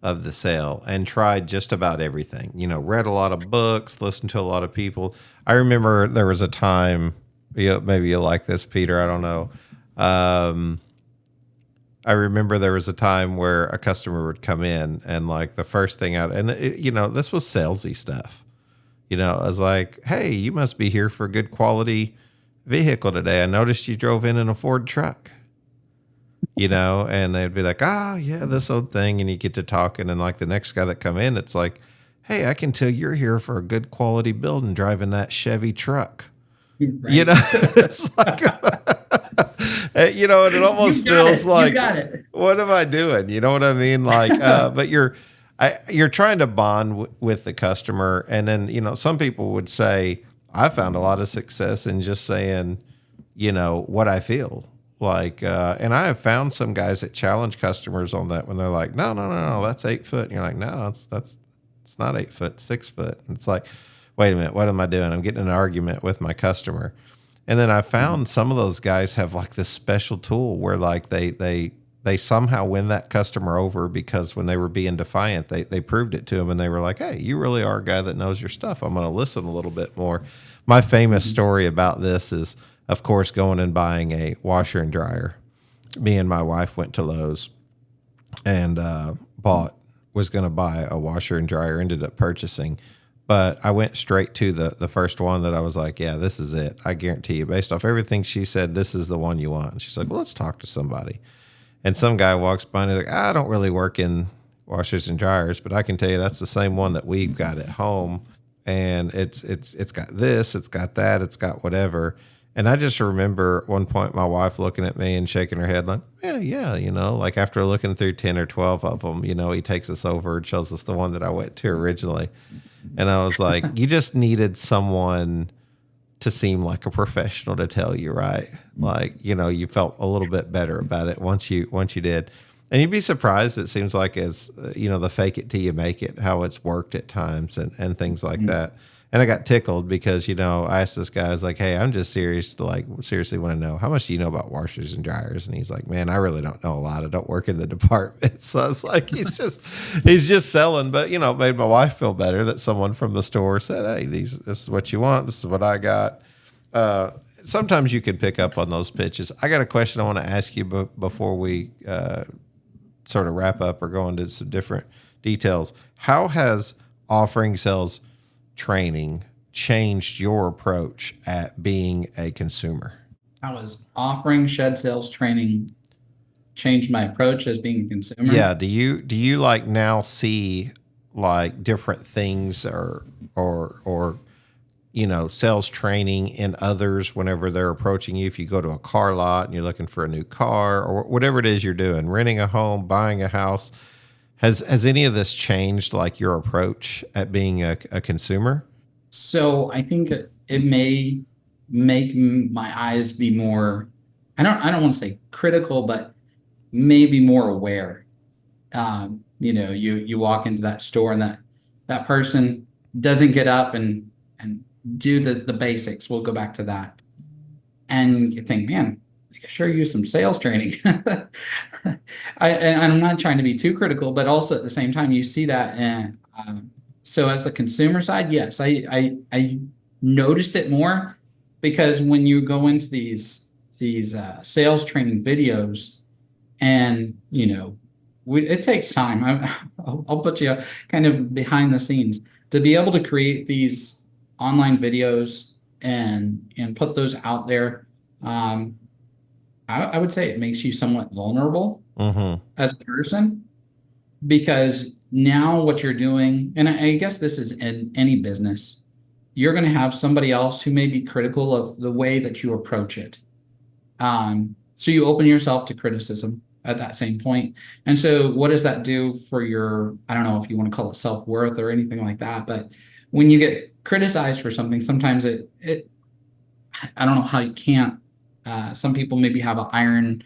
of the sale and tried just about everything. Read a lot of books, listened to a lot of people. I remember there was a time, maybe you'll like this, Peter, I don't know. I remember there was a time where a customer would come in and like the first thing out, and this was salesy stuff. I was like, hey, you must be here for a good quality vehicle today. I noticed you drove in a Ford truck. And they'd be like, oh, yeah, this old thing. And you get to talking. And like the next guy that come in, it's like, hey, I can tell you're here for a good quality build and driving that Chevy truck. Right. It's like, and it almost feels like, what am I doing? You know what I mean? Like, but you're trying to bond with the customer. And then, some people would say, I found a lot of success in just saying, what I feel. Like, and I have found some guys that challenge customers on that when they're like, no, that's 8 foot. And you're like, no, it's not 8 foot, 6 foot. And it's like, wait a minute, what am I doing? I'm getting in an argument with my customer. And then I found some of those guys have like this special tool where like they somehow win that customer over because when they were being defiant, they proved it to them and they were like, hey, you really are a guy that knows your stuff. I'm going to listen a little bit more. My famous story about this is, of course, going and buying a washer and dryer. Me and my wife went to Lowe's and was going to buy a washer and dryer, ended up purchasing. But I went straight to the first one that I was like, yeah, this is it. I guarantee you, based off everything she said, this is the one you want. And she's like, well, let's talk to somebody. And some guy walks by and he's like, I don't really work in washers and dryers, but I can tell you that's the same one that we've got at home. And it's got this, it's got that, it's got whatever. And I just remember at one point my wife looking at me and shaking her head like, yeah, like after looking through 10 or 12 of them, he takes us over and shows us the one that I went to originally. And I was like, you just needed someone to seem like a professional to tell you, right? Like, you felt a little bit better about it once you did. And you'd be surprised, it seems like as, the fake it till you make it, how it's worked at times and things like that. And I got tickled because, I asked this guy, I was like, hey, I'm just seriously want to know, how much do you know about washers and dryers? And he's like, man, I really don't know a lot. I don't work in the department. So I was like, he's just selling. But, it made my wife feel better that someone from the store said, hey, this is what you want. This is what I got. Sometimes you can pick up on those pitches. I got a question I want to ask you before we sort of wrap up or go into some different details. How has offering sales training changed your approach at being a consumer? How has offering shed sales training changed my approach as being a consumer? Yeah. Do you like now see like different things or sales training in others whenever they're approaching you? If you go to a car lot and you're looking for a new car or whatever it is you're doing, renting a home, buying a house, has any of this changed like your approach at being a consumer? So I think it may make my eyes be more, I don't want to say critical, but maybe more aware. You walk into that store and that person doesn't get up and do the basics. We'll go back to that. And you think, man, I could sure use some sales training. And I'm not trying to be too critical, but also at the same time, you see that. And so as the consumer side, yes, I noticed it more because when you go into these sales training videos and, it takes time. I'll put you kind of behind the scenes to be able to create these online videos and put those out there. I would say it makes you somewhat vulnerable as a person because now what you're doing, and I guess this is in any business, you're going to have somebody else who may be critical of the way that you approach it. So you open yourself to criticism at that same point. And so what does that do for your, I don't know if you want to call it self-worth or anything like that, but when you get criticized for something, sometimes it I don't know how you can't. Some people maybe have an iron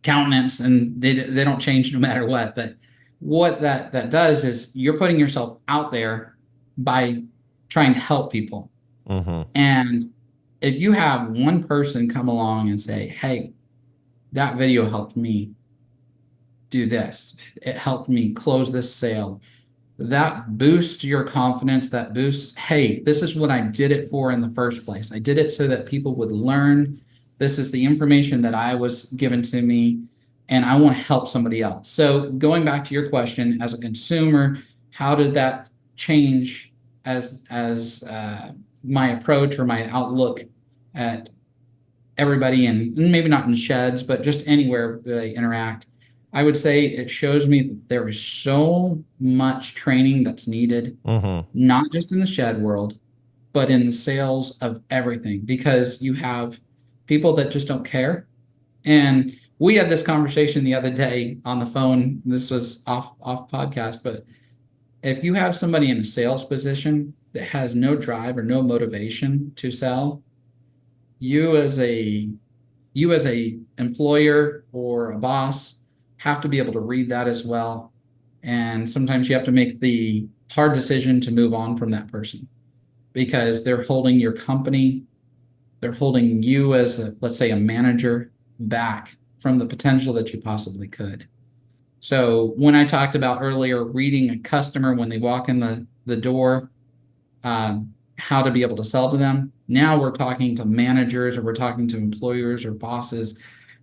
countenance and they don't change no matter what. But what that does is you're putting yourself out there by trying to help people. And if you have one person come along and say, hey, that video helped me do this, it helped me close this sale, that boosts your confidence, that boosts, hey, this is what I did it for in the first place. I did it so that people would learn. This is the information that I was given to me, and I want to help somebody else. So going back to your question, as a consumer, how does that change as my approach or my outlook at everybody, and maybe not in sheds, but just anywhere that I interact? I would say it shows me that there is so much training that's needed, not just in the shed world, but in the sales of everything, because you have people that just don't care. And we had this conversation the other day on the phone. This was off podcast, but if you have somebody in a sales position that has no drive or no motivation to sell, you as a employer or a boss have to be able to read that as well. And sometimes you have to make the hard decision to move on from that person, because they're holding your company, they're holding you as let's say a manager back from the potential that you possibly could. So when I talked about earlier, reading a customer when they walk in the door, how to be able to sell to them, now we're talking to managers, or we're talking to employers or bosses,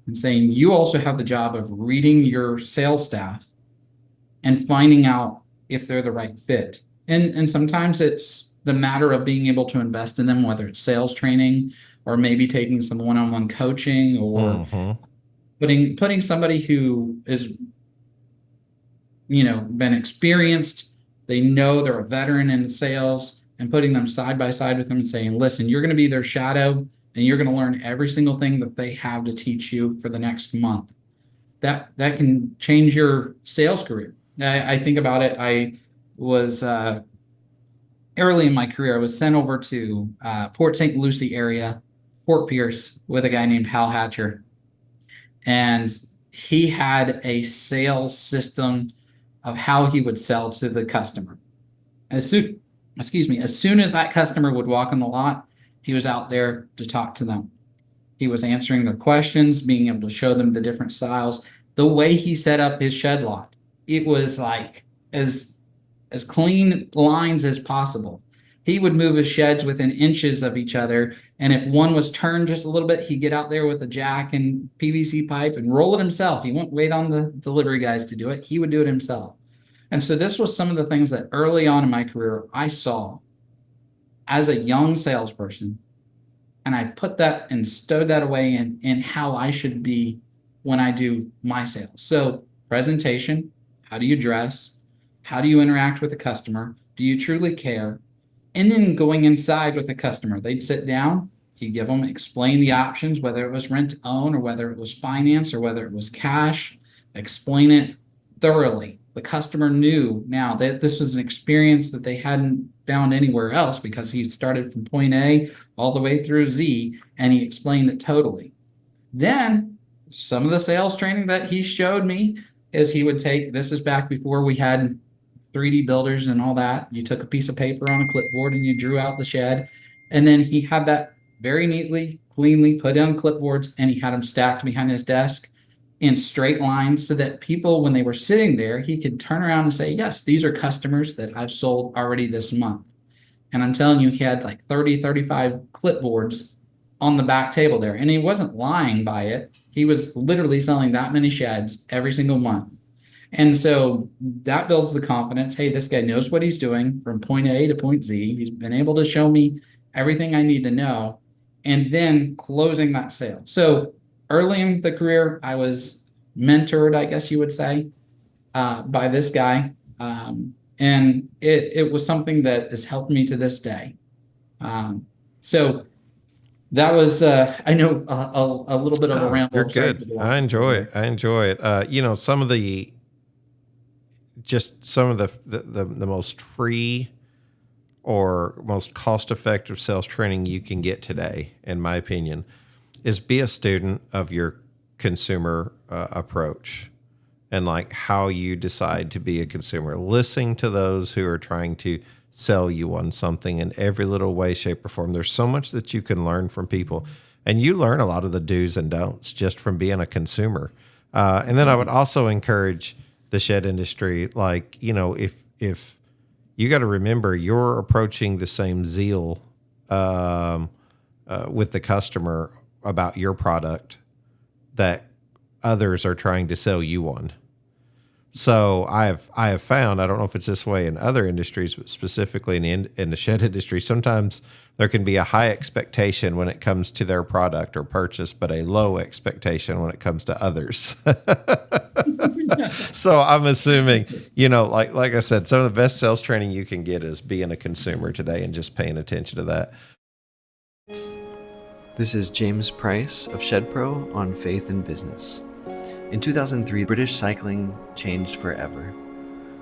and saying you also have the job of reading your sales staff and finding out if they're the right fit. And sometimes it's the matter of being able to invest in them, whether it's sales training or maybe taking some one-on-one coaching, or putting somebody who is, been experienced, they know they're a veteran in sales, and putting them side by side with them and saying, listen, you're going to be their shadow, and you're going to learn every single thing that they have to teach you for the next month. That can change your sales career. I think about it. I was early in my career, I was sent over to Port St. Lucie area, Fort Pierce, with a guy named Hal Hatcher. And he had a sales system of how he would sell to the customer. As soon as that customer would walk on the lot, he was out there to talk to them. He was answering their questions, being able to show them the different styles. The way he set up his shed lot, it was like as clean lines as possible. He would move his sheds within inches of each other, and if one was turned just a little bit, he'd get out there with a jack and PVC pipe and roll it himself. He wouldn't wait on the delivery guys to do it. He would do it himself. And so this was some of the things that early on in my career I saw as a young salesperson, and I put that and stowed that away in how I should be when I do my sales. So presentation, how do you dress? How do you interact with the customer? Do you truly care? And then going inside with the customer, they'd sit down, he'd give them, explain the options, whether it was rent to own or whether it was finance or whether it was cash, explain it thoroughly. The customer knew now that this was an experience that they hadn't found anywhere else, because he started from point A all the way through Z, and he explained it totally. Then some of the sales training that he showed me is he would take, this is back before we had 3D builders and all that. You took a piece of paper on a clipboard and you drew out the shed, and then he had that very neatly, cleanly put on clipboards, and he had them stacked behind his desk in straight lines, so that people, when they were sitting there, he could turn around and say, yes, these are customers that I've sold already this month. And I'm telling you, he had like 30, 35 clipboards on the back table there. And he wasn't lying by it. He was literally selling that many sheds every single month. And so that builds the confidence. Hey, this guy knows what he's doing from point A to point Z. He's been able to show me everything I need to know, and then closing that sale. So early in the career, I was mentored, I guess you would say, by this guy. And it was something that has helped me to this day. So that was, I know, a little bit of a ramble. You're good. I enjoy it. Some of the most free or most cost-effective sales training you can get today, in my opinion, is be a student of your consumer approach. and like how you decide to be a consumer, listening to those who are trying to sell you on something in every little way, shape, or form. There's so much that you can learn from people, and you learn a lot of the do's and don'ts just from being a consumer. And then I would also encourage the shed industry, like, you know, if you got to remember you're approaching the same zeal with the customer about your product that others are trying to sell you on. So I have found, I don't know if it's this way in other industries, but specifically in the shed industry, sometimes there can be a high expectation when it comes to their product or purchase, but a low expectation when it comes to others. So I'm assuming, you know, like I said, some of the best sales training you can get is being a consumer today and just paying attention to that. This is James Price of Shed Pro on Faith in Business. In 2003, British cycling changed forever.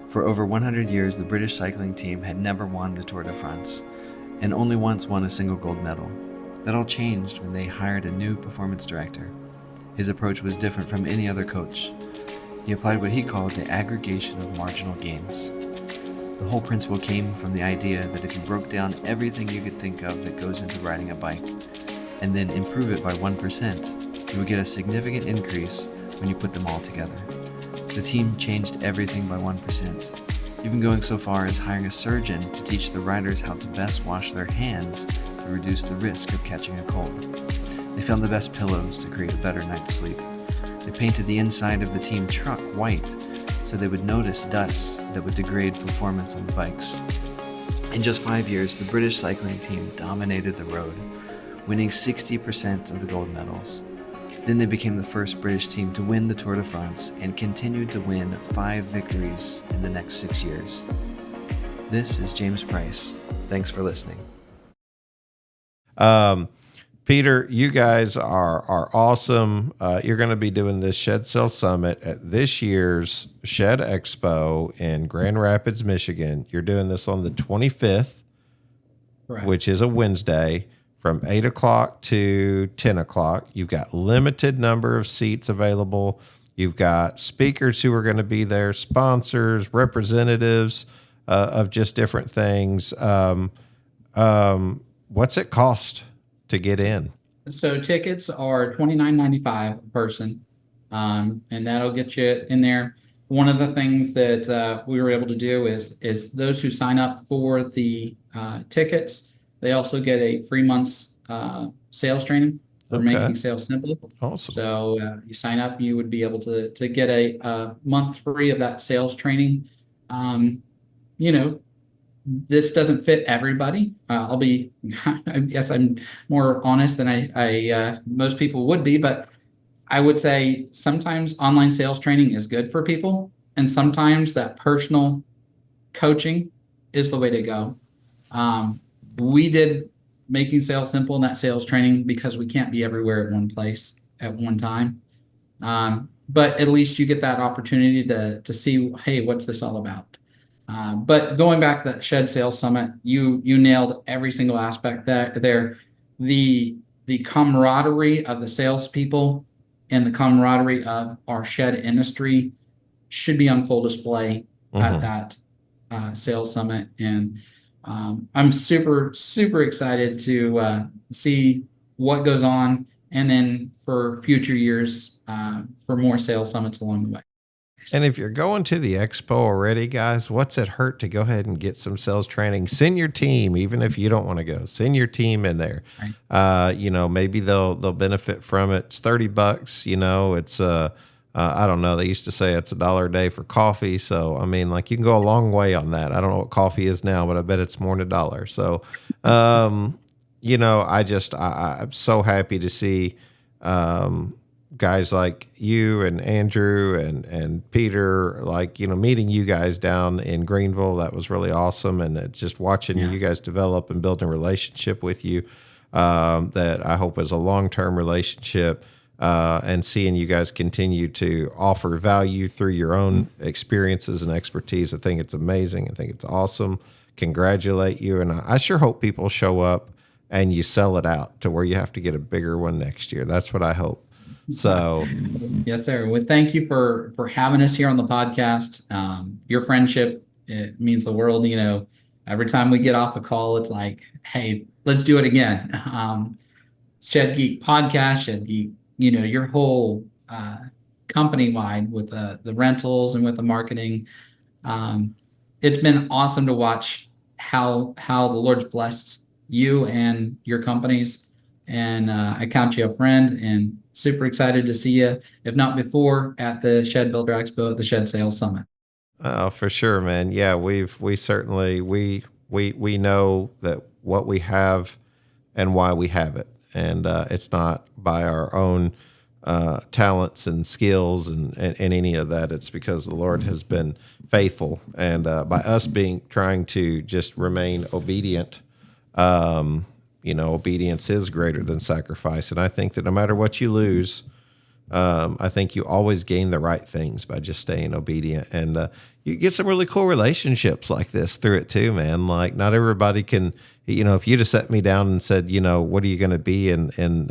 For over 100 years, the British cycling team had never won the Tour de France and only once won a single gold medal. That all changed when they hired a new performance director. His approach was different from any other coach. He applied what he called the aggregation of marginal gains. The whole principle came from the idea that if you broke down everything you could think of that goes into riding a bike and then improve it by 1%, you would get a significant increase when you put them all together. The team changed everything by 1%, even going so far as hiring a surgeon to teach the riders how to best wash their hands to reduce the risk of catching a cold. They found the best pillows to create a better night's sleep. They painted the inside of the team truck white so they would notice dust that would degrade performance on the bikes. In just 5 years, the British cycling team dominated the road, winning 60% of the gold medals. Then they became the first British team to win the Tour de France and continued to win 5 victories in the next 6 years. This is James Price. Thanks for listening. Peter, you guys are awesome. You're going to be doing this Shed Sales Summit at this year's Shed Expo in Grand Rapids, Michigan. You're doing this on the 25th, Correct. which is a Wednesday, from 8 o'clock to 10 o'clock. You've got limited number of seats available. You've got speakers who are going to be there, sponsors, representatives of just different things. What's it cost to get in? So tickets are $29.95 a person, and that'll get you in there. One of the things that we were able to do is those who sign up for the tickets, they also get a free month's sales training for Okay. making sales simple. Awesome. So you sign up, you would be able to get a month free of that sales training. You know, this doesn't fit everybody. I guess I'm more honest than I most people would be, but I would say sometimes online sales training is good for people, and sometimes that personal coaching is the way to go. We did making sales simple and that sales training because we can't be everywhere at one place at one time. But at least you get that opportunity to see, hey, what's this all about? But going back to that Shed Sales Summit, you nailed every single aspect there. The camaraderie of the salespeople and the camaraderie of our shed industry should be on full display at that sales summit. And I'm super, super excited to see what goes on, and then for future years for more sales summits along the way. And if you're going to the expo already, guys, what's it hurt to go ahead and get some sales training? Send your team, even if you don't want to go. Send your team in there. Right. You know, maybe they'll benefit from it. It's $30. You know, it's I don't know. They used to say it's $1 a day for coffee. So I mean, like, you can go a long way on that. I don't know what coffee is now, but I bet it's more than $1. So, you know, I'm so happy to see guys like you and Andrew and Peter, like, you know, meeting you guys down in Greenville. That was really awesome. And it's just watching you guys develop and building a relationship with you that I hope is a long-term relationship, and seeing you guys continue to offer value through your own experiences and expertise. I think it's amazing. I think it's awesome. Congratulate you. And I sure hope people show up and you sell it out to where you have to get a bigger one next year. That's what I hope. So Yes, sir. Well, thank you for having us here on the podcast. Your friendship, it means the world. Every time we get off a call, it's like, hey, let's do it again. Shed Geek podcast, Shed Geek, your whole company wide with the rentals and with the marketing. Um, it's been awesome to watch how the Lord's blessed you and your companies. And I count you a friend and super excited to see you, if not before, at the Shed Builder Expo at the Shed Sales Summit. oh, for sure, man. Yeah, we certainly we know that what we have and why we have it, and it's not by our own talents and skills and any of that. It's because the Lord has been faithful, and by us being trying to just remain obedient. Obedience is greater than sacrifice, and I think that no matter what you lose, I think you always gain the right things by just staying obedient, and you get some really cool relationships like this through it too, man. Like not everybody can, if you'd have set me down and said, what are you going to be in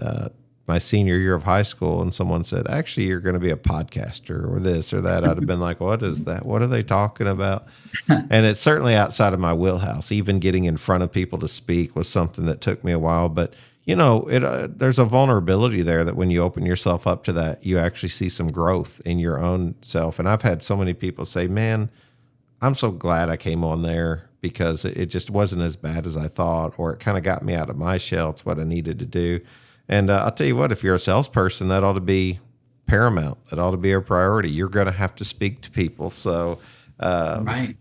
my senior year of high school, and someone said, actually, you're going to be a podcaster or this or that, I'd have been like, what is that? What are they talking about? And it's certainly outside of my wheelhouse. Even getting in front of people to speak was something that took me a while, but there's a vulnerability there that when you open yourself up to that, you actually see some growth in your own self. And I've had so many people say, man, I'm so glad I came on there because it just wasn't as bad as I thought, or it kind of got me out of my shell. It's what I needed to do. And I'll tell you what, if you're a salesperson, that ought to be paramount. That ought to be a priority. You're going to have to speak to people. So, Right.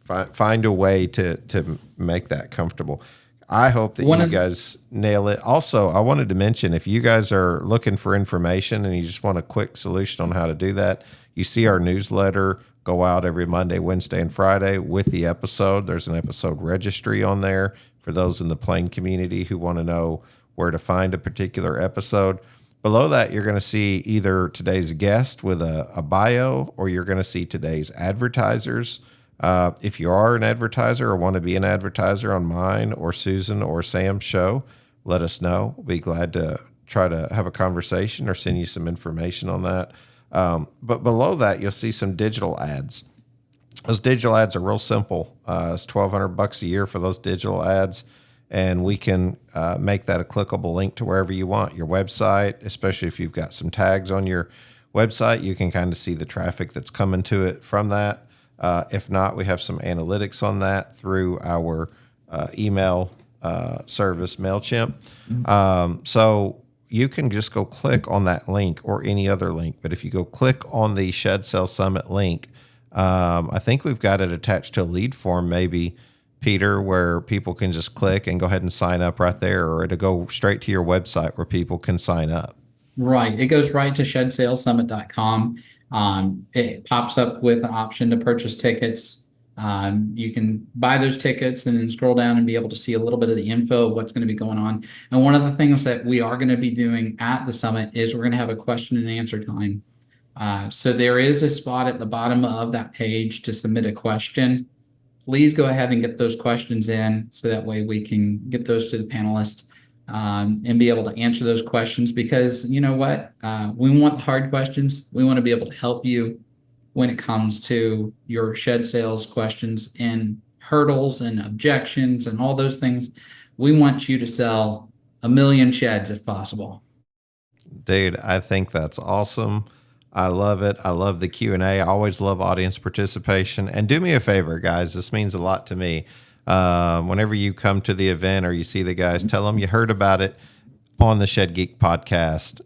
Find a way to make that comfortable. I hope that you guys nail it. Also, I wanted to mention, if you guys are looking for information and you just want a quick solution on how to do that, you see our newsletter go out every Monday, Wednesday, and Friday with the episode. There's an episode registry on there for those in the Plain community who want to know where to find a particular episode. Below that, you're going to see either today's guest with a bio, or you're going to see today's advertisers. If you are an advertiser or want to be an advertiser on mine or Susan or Sam's show, let us know. We'll be glad to try to have a conversation or send you some information on that. But below that, you'll see some digital ads. Those digital ads are real simple. It's $1,200 a year for those digital ads. And we can make that a clickable link to wherever you want. Your website, especially if you've got some tags on your website, you can kind of see the traffic that's coming to it from that. If not, we have some analytics on that through our email service, MailChimp. So you can just go click on that link or any other link. But if you go click on the Shed Sales Summit link, I think we've got it attached to a lead form, maybe, Peter, where people can just click and go ahead and sign up right there, or it'll go straight to your website where people can sign up. Right. It goes right to shedsalessummit.com. It pops up with an option to purchase tickets. You can buy those tickets and then scroll down and be able to see a little bit of the info of what's going to be going on. And one of the things that we are going to be doing at the summit is we're going to have a question and answer time. So there is a spot at the bottom of that page to submit a question. Please go ahead and get those questions in so that way we can get those to the panelists and be able to answer those questions, because you know what? We want the hard questions. We want to be able to help you when it comes to your shed sales questions and hurdles and objections and all those things. We want you to sell 1 million sheds if possible. Dude, I think that's awesome. I love it. I love the Q&A. I always love audience participation. And do me a favor, guys. This means a lot to me. Whenever you come to the event or you see the guys, tell them you heard about it on the Shed Geek podcast.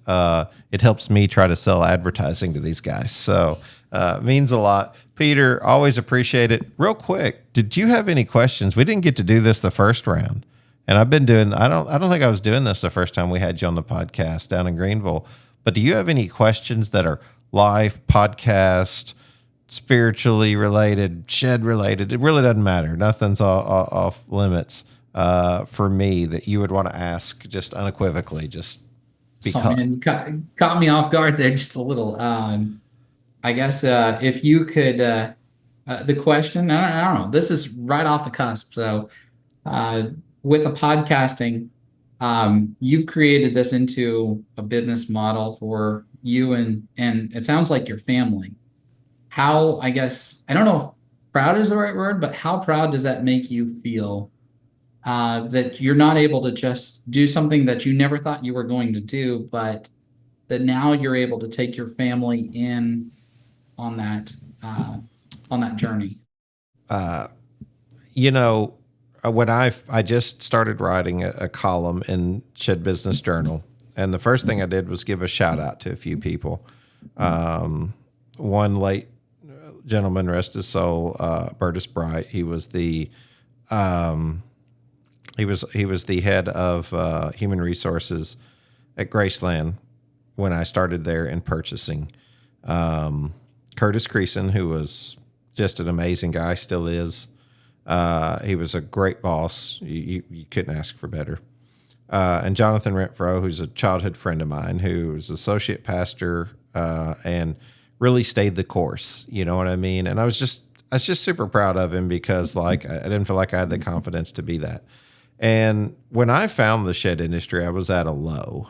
It helps me try to sell advertising to these guys. So it means a lot. Peter, always appreciate it. Real quick, did you have any questions? We didn't get to do this the first round. And I've been doing, I don't think I was doing this the first time we had you on the podcast down in Greenville. But do you have any questions that are life, podcast, spiritually related, shed related? It really doesn't matter. Nothing's off limits for me that you would want to ask just unequivocally, just because. So, man, caught me off guard there just a little. I guess if you could, the question, I don't know, this is right off the cusp. So with the podcasting, You've created this into a business model for you and it sounds like your family. How, I guess, I don't know if proud is the right word, but how proud does that make you feel that you're not able to just do something that you never thought you were going to do, but that now you're able to take your family in on that uh, on that journey? You know, when I just started writing a column in Shed Business Journal, and the first thing I did was give a shout out to a few people. One late gentleman, rest his soul, Burtis Bright. He was the he was the head of human resources at Graceland when I started there in purchasing. Curtis Creason, who was just an amazing guy, still is. He was a great boss. You couldn't ask for better. And Jonathan Renfro, who's a childhood friend of mine, who was associate pastor and really stayed the course. You know what I mean? And I was just super proud of him because like I didn't feel like I had the confidence to be that. And when I found the shed industry, I was at a low,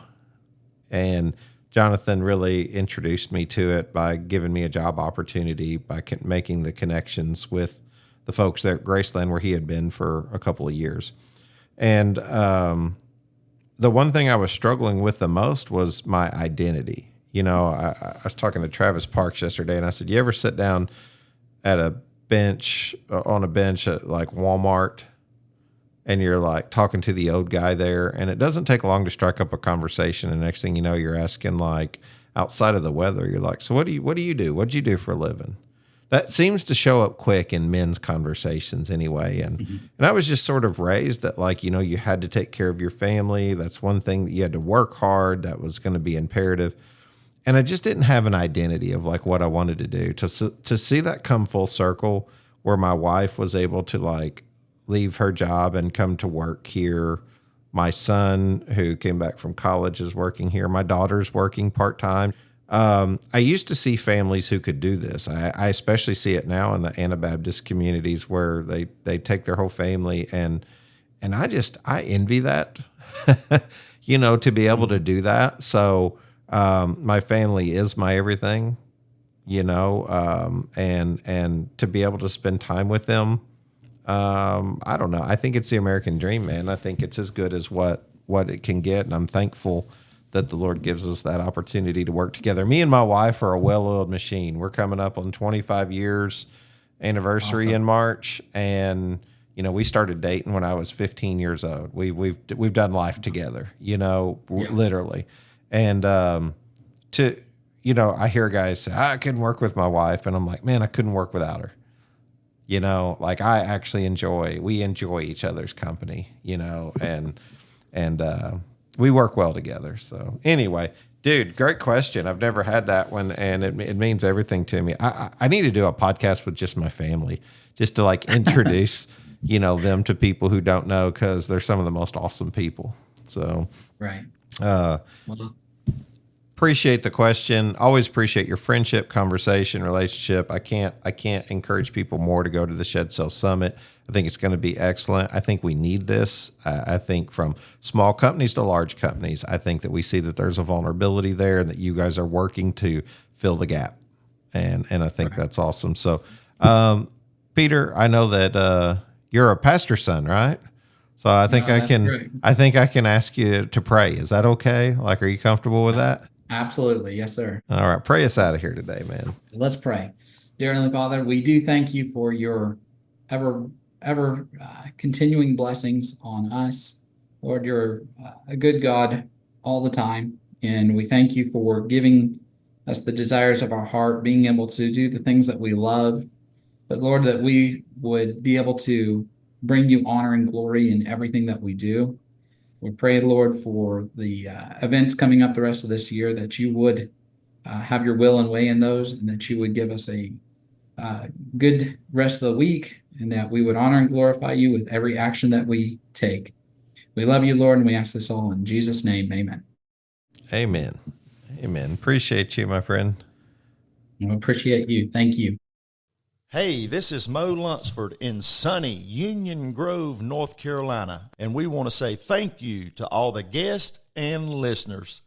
and Jonathan really introduced me to it by giving me a job opportunity, by making the connections with the folks there at Graceland where he had been for a couple of years. And the one thing I was struggling with the most was my identity. You know, I was talking to Travis Parks yesterday, and I said, you ever sit down at a bench, on a bench at like Walmart, and you're like talking to the old guy there, and it doesn't take long to strike up a conversation. And next thing you know, you're asking like outside of the weather, you're like, so what do you do? What'd you do for a living? That seems to show up quick in men's conversations anyway. And and I was just sort of raised that like, you know, you had to take care of your family. That's one thing that you had to work hard. That was going to be imperative. And I just didn't have an identity of like what I wanted to do. To see that come full circle where my wife was able to like leave her job and come to work here. My son, who came back from college, is working here. My daughter's working part-time. I used to see families who could do this. I especially see it now in the Anabaptist communities where they take their whole family and I envy that, you know, to be able to do that. So my family is my everything, you know, and to be able to spend time with them. I don't know. I think it's the American dream, man. I think it's as good as what it can get. And I'm thankful that the Lord gives us that opportunity to work together. Me and my wife are a well-oiled machine. We're coming up on 25 years anniversary in March. And, you know, we started dating when I was 15 years old. We've done life together, you know, literally. And, you know, I hear guys say, I couldn't work with my wife. And I'm like, man, I couldn't work without her. You know, like we enjoy each other's company, you know, and we work well together. So anyway, dude, great question. I've never had that one, and it means everything to me. I need to do a podcast with just my family, just to like introduce, you know, them to people who don't know, because they're some of the most awesome people. So, Right. Appreciate the question. Always appreciate your friendship, conversation, relationship. I can't encourage people more to go to the Shed Sales Summit. I think it's going to be excellent. I think we need this. I think from small companies to large companies, I think that we see that there's a vulnerability there and that you guys are working to fill the gap. And I think that's awesome. So, Peter, I know that you're a pastor's son, right? So I think I can ask you to pray. Is that okay? Like, are you comfortable with that? Absolutely. Yes, sir. All right. Pray us out of here today, man. Let's pray. Dear Heavenly Father, we do thank you for your ever continuing blessings on us. Lord, you're a good God all the time. And we thank you for giving us the desires of our heart, being able to do the things that we love. But Lord, that we would be able to bring you honor and glory in everything that we do. We pray, Lord, for the events coming up the rest of this year, that you would have your will and way in those, and that you would give us a good rest of the week, and that we would honor and glorify you with every action that we take. We love you, Lord, and we ask this all in Jesus' name. Amen. Amen. Amen. Appreciate you, my friend. I appreciate you. Thank you. Hey, this is Mo Lunsford in sunny Union Grove, North Carolina, and we want to say thank you to all the guests and listeners.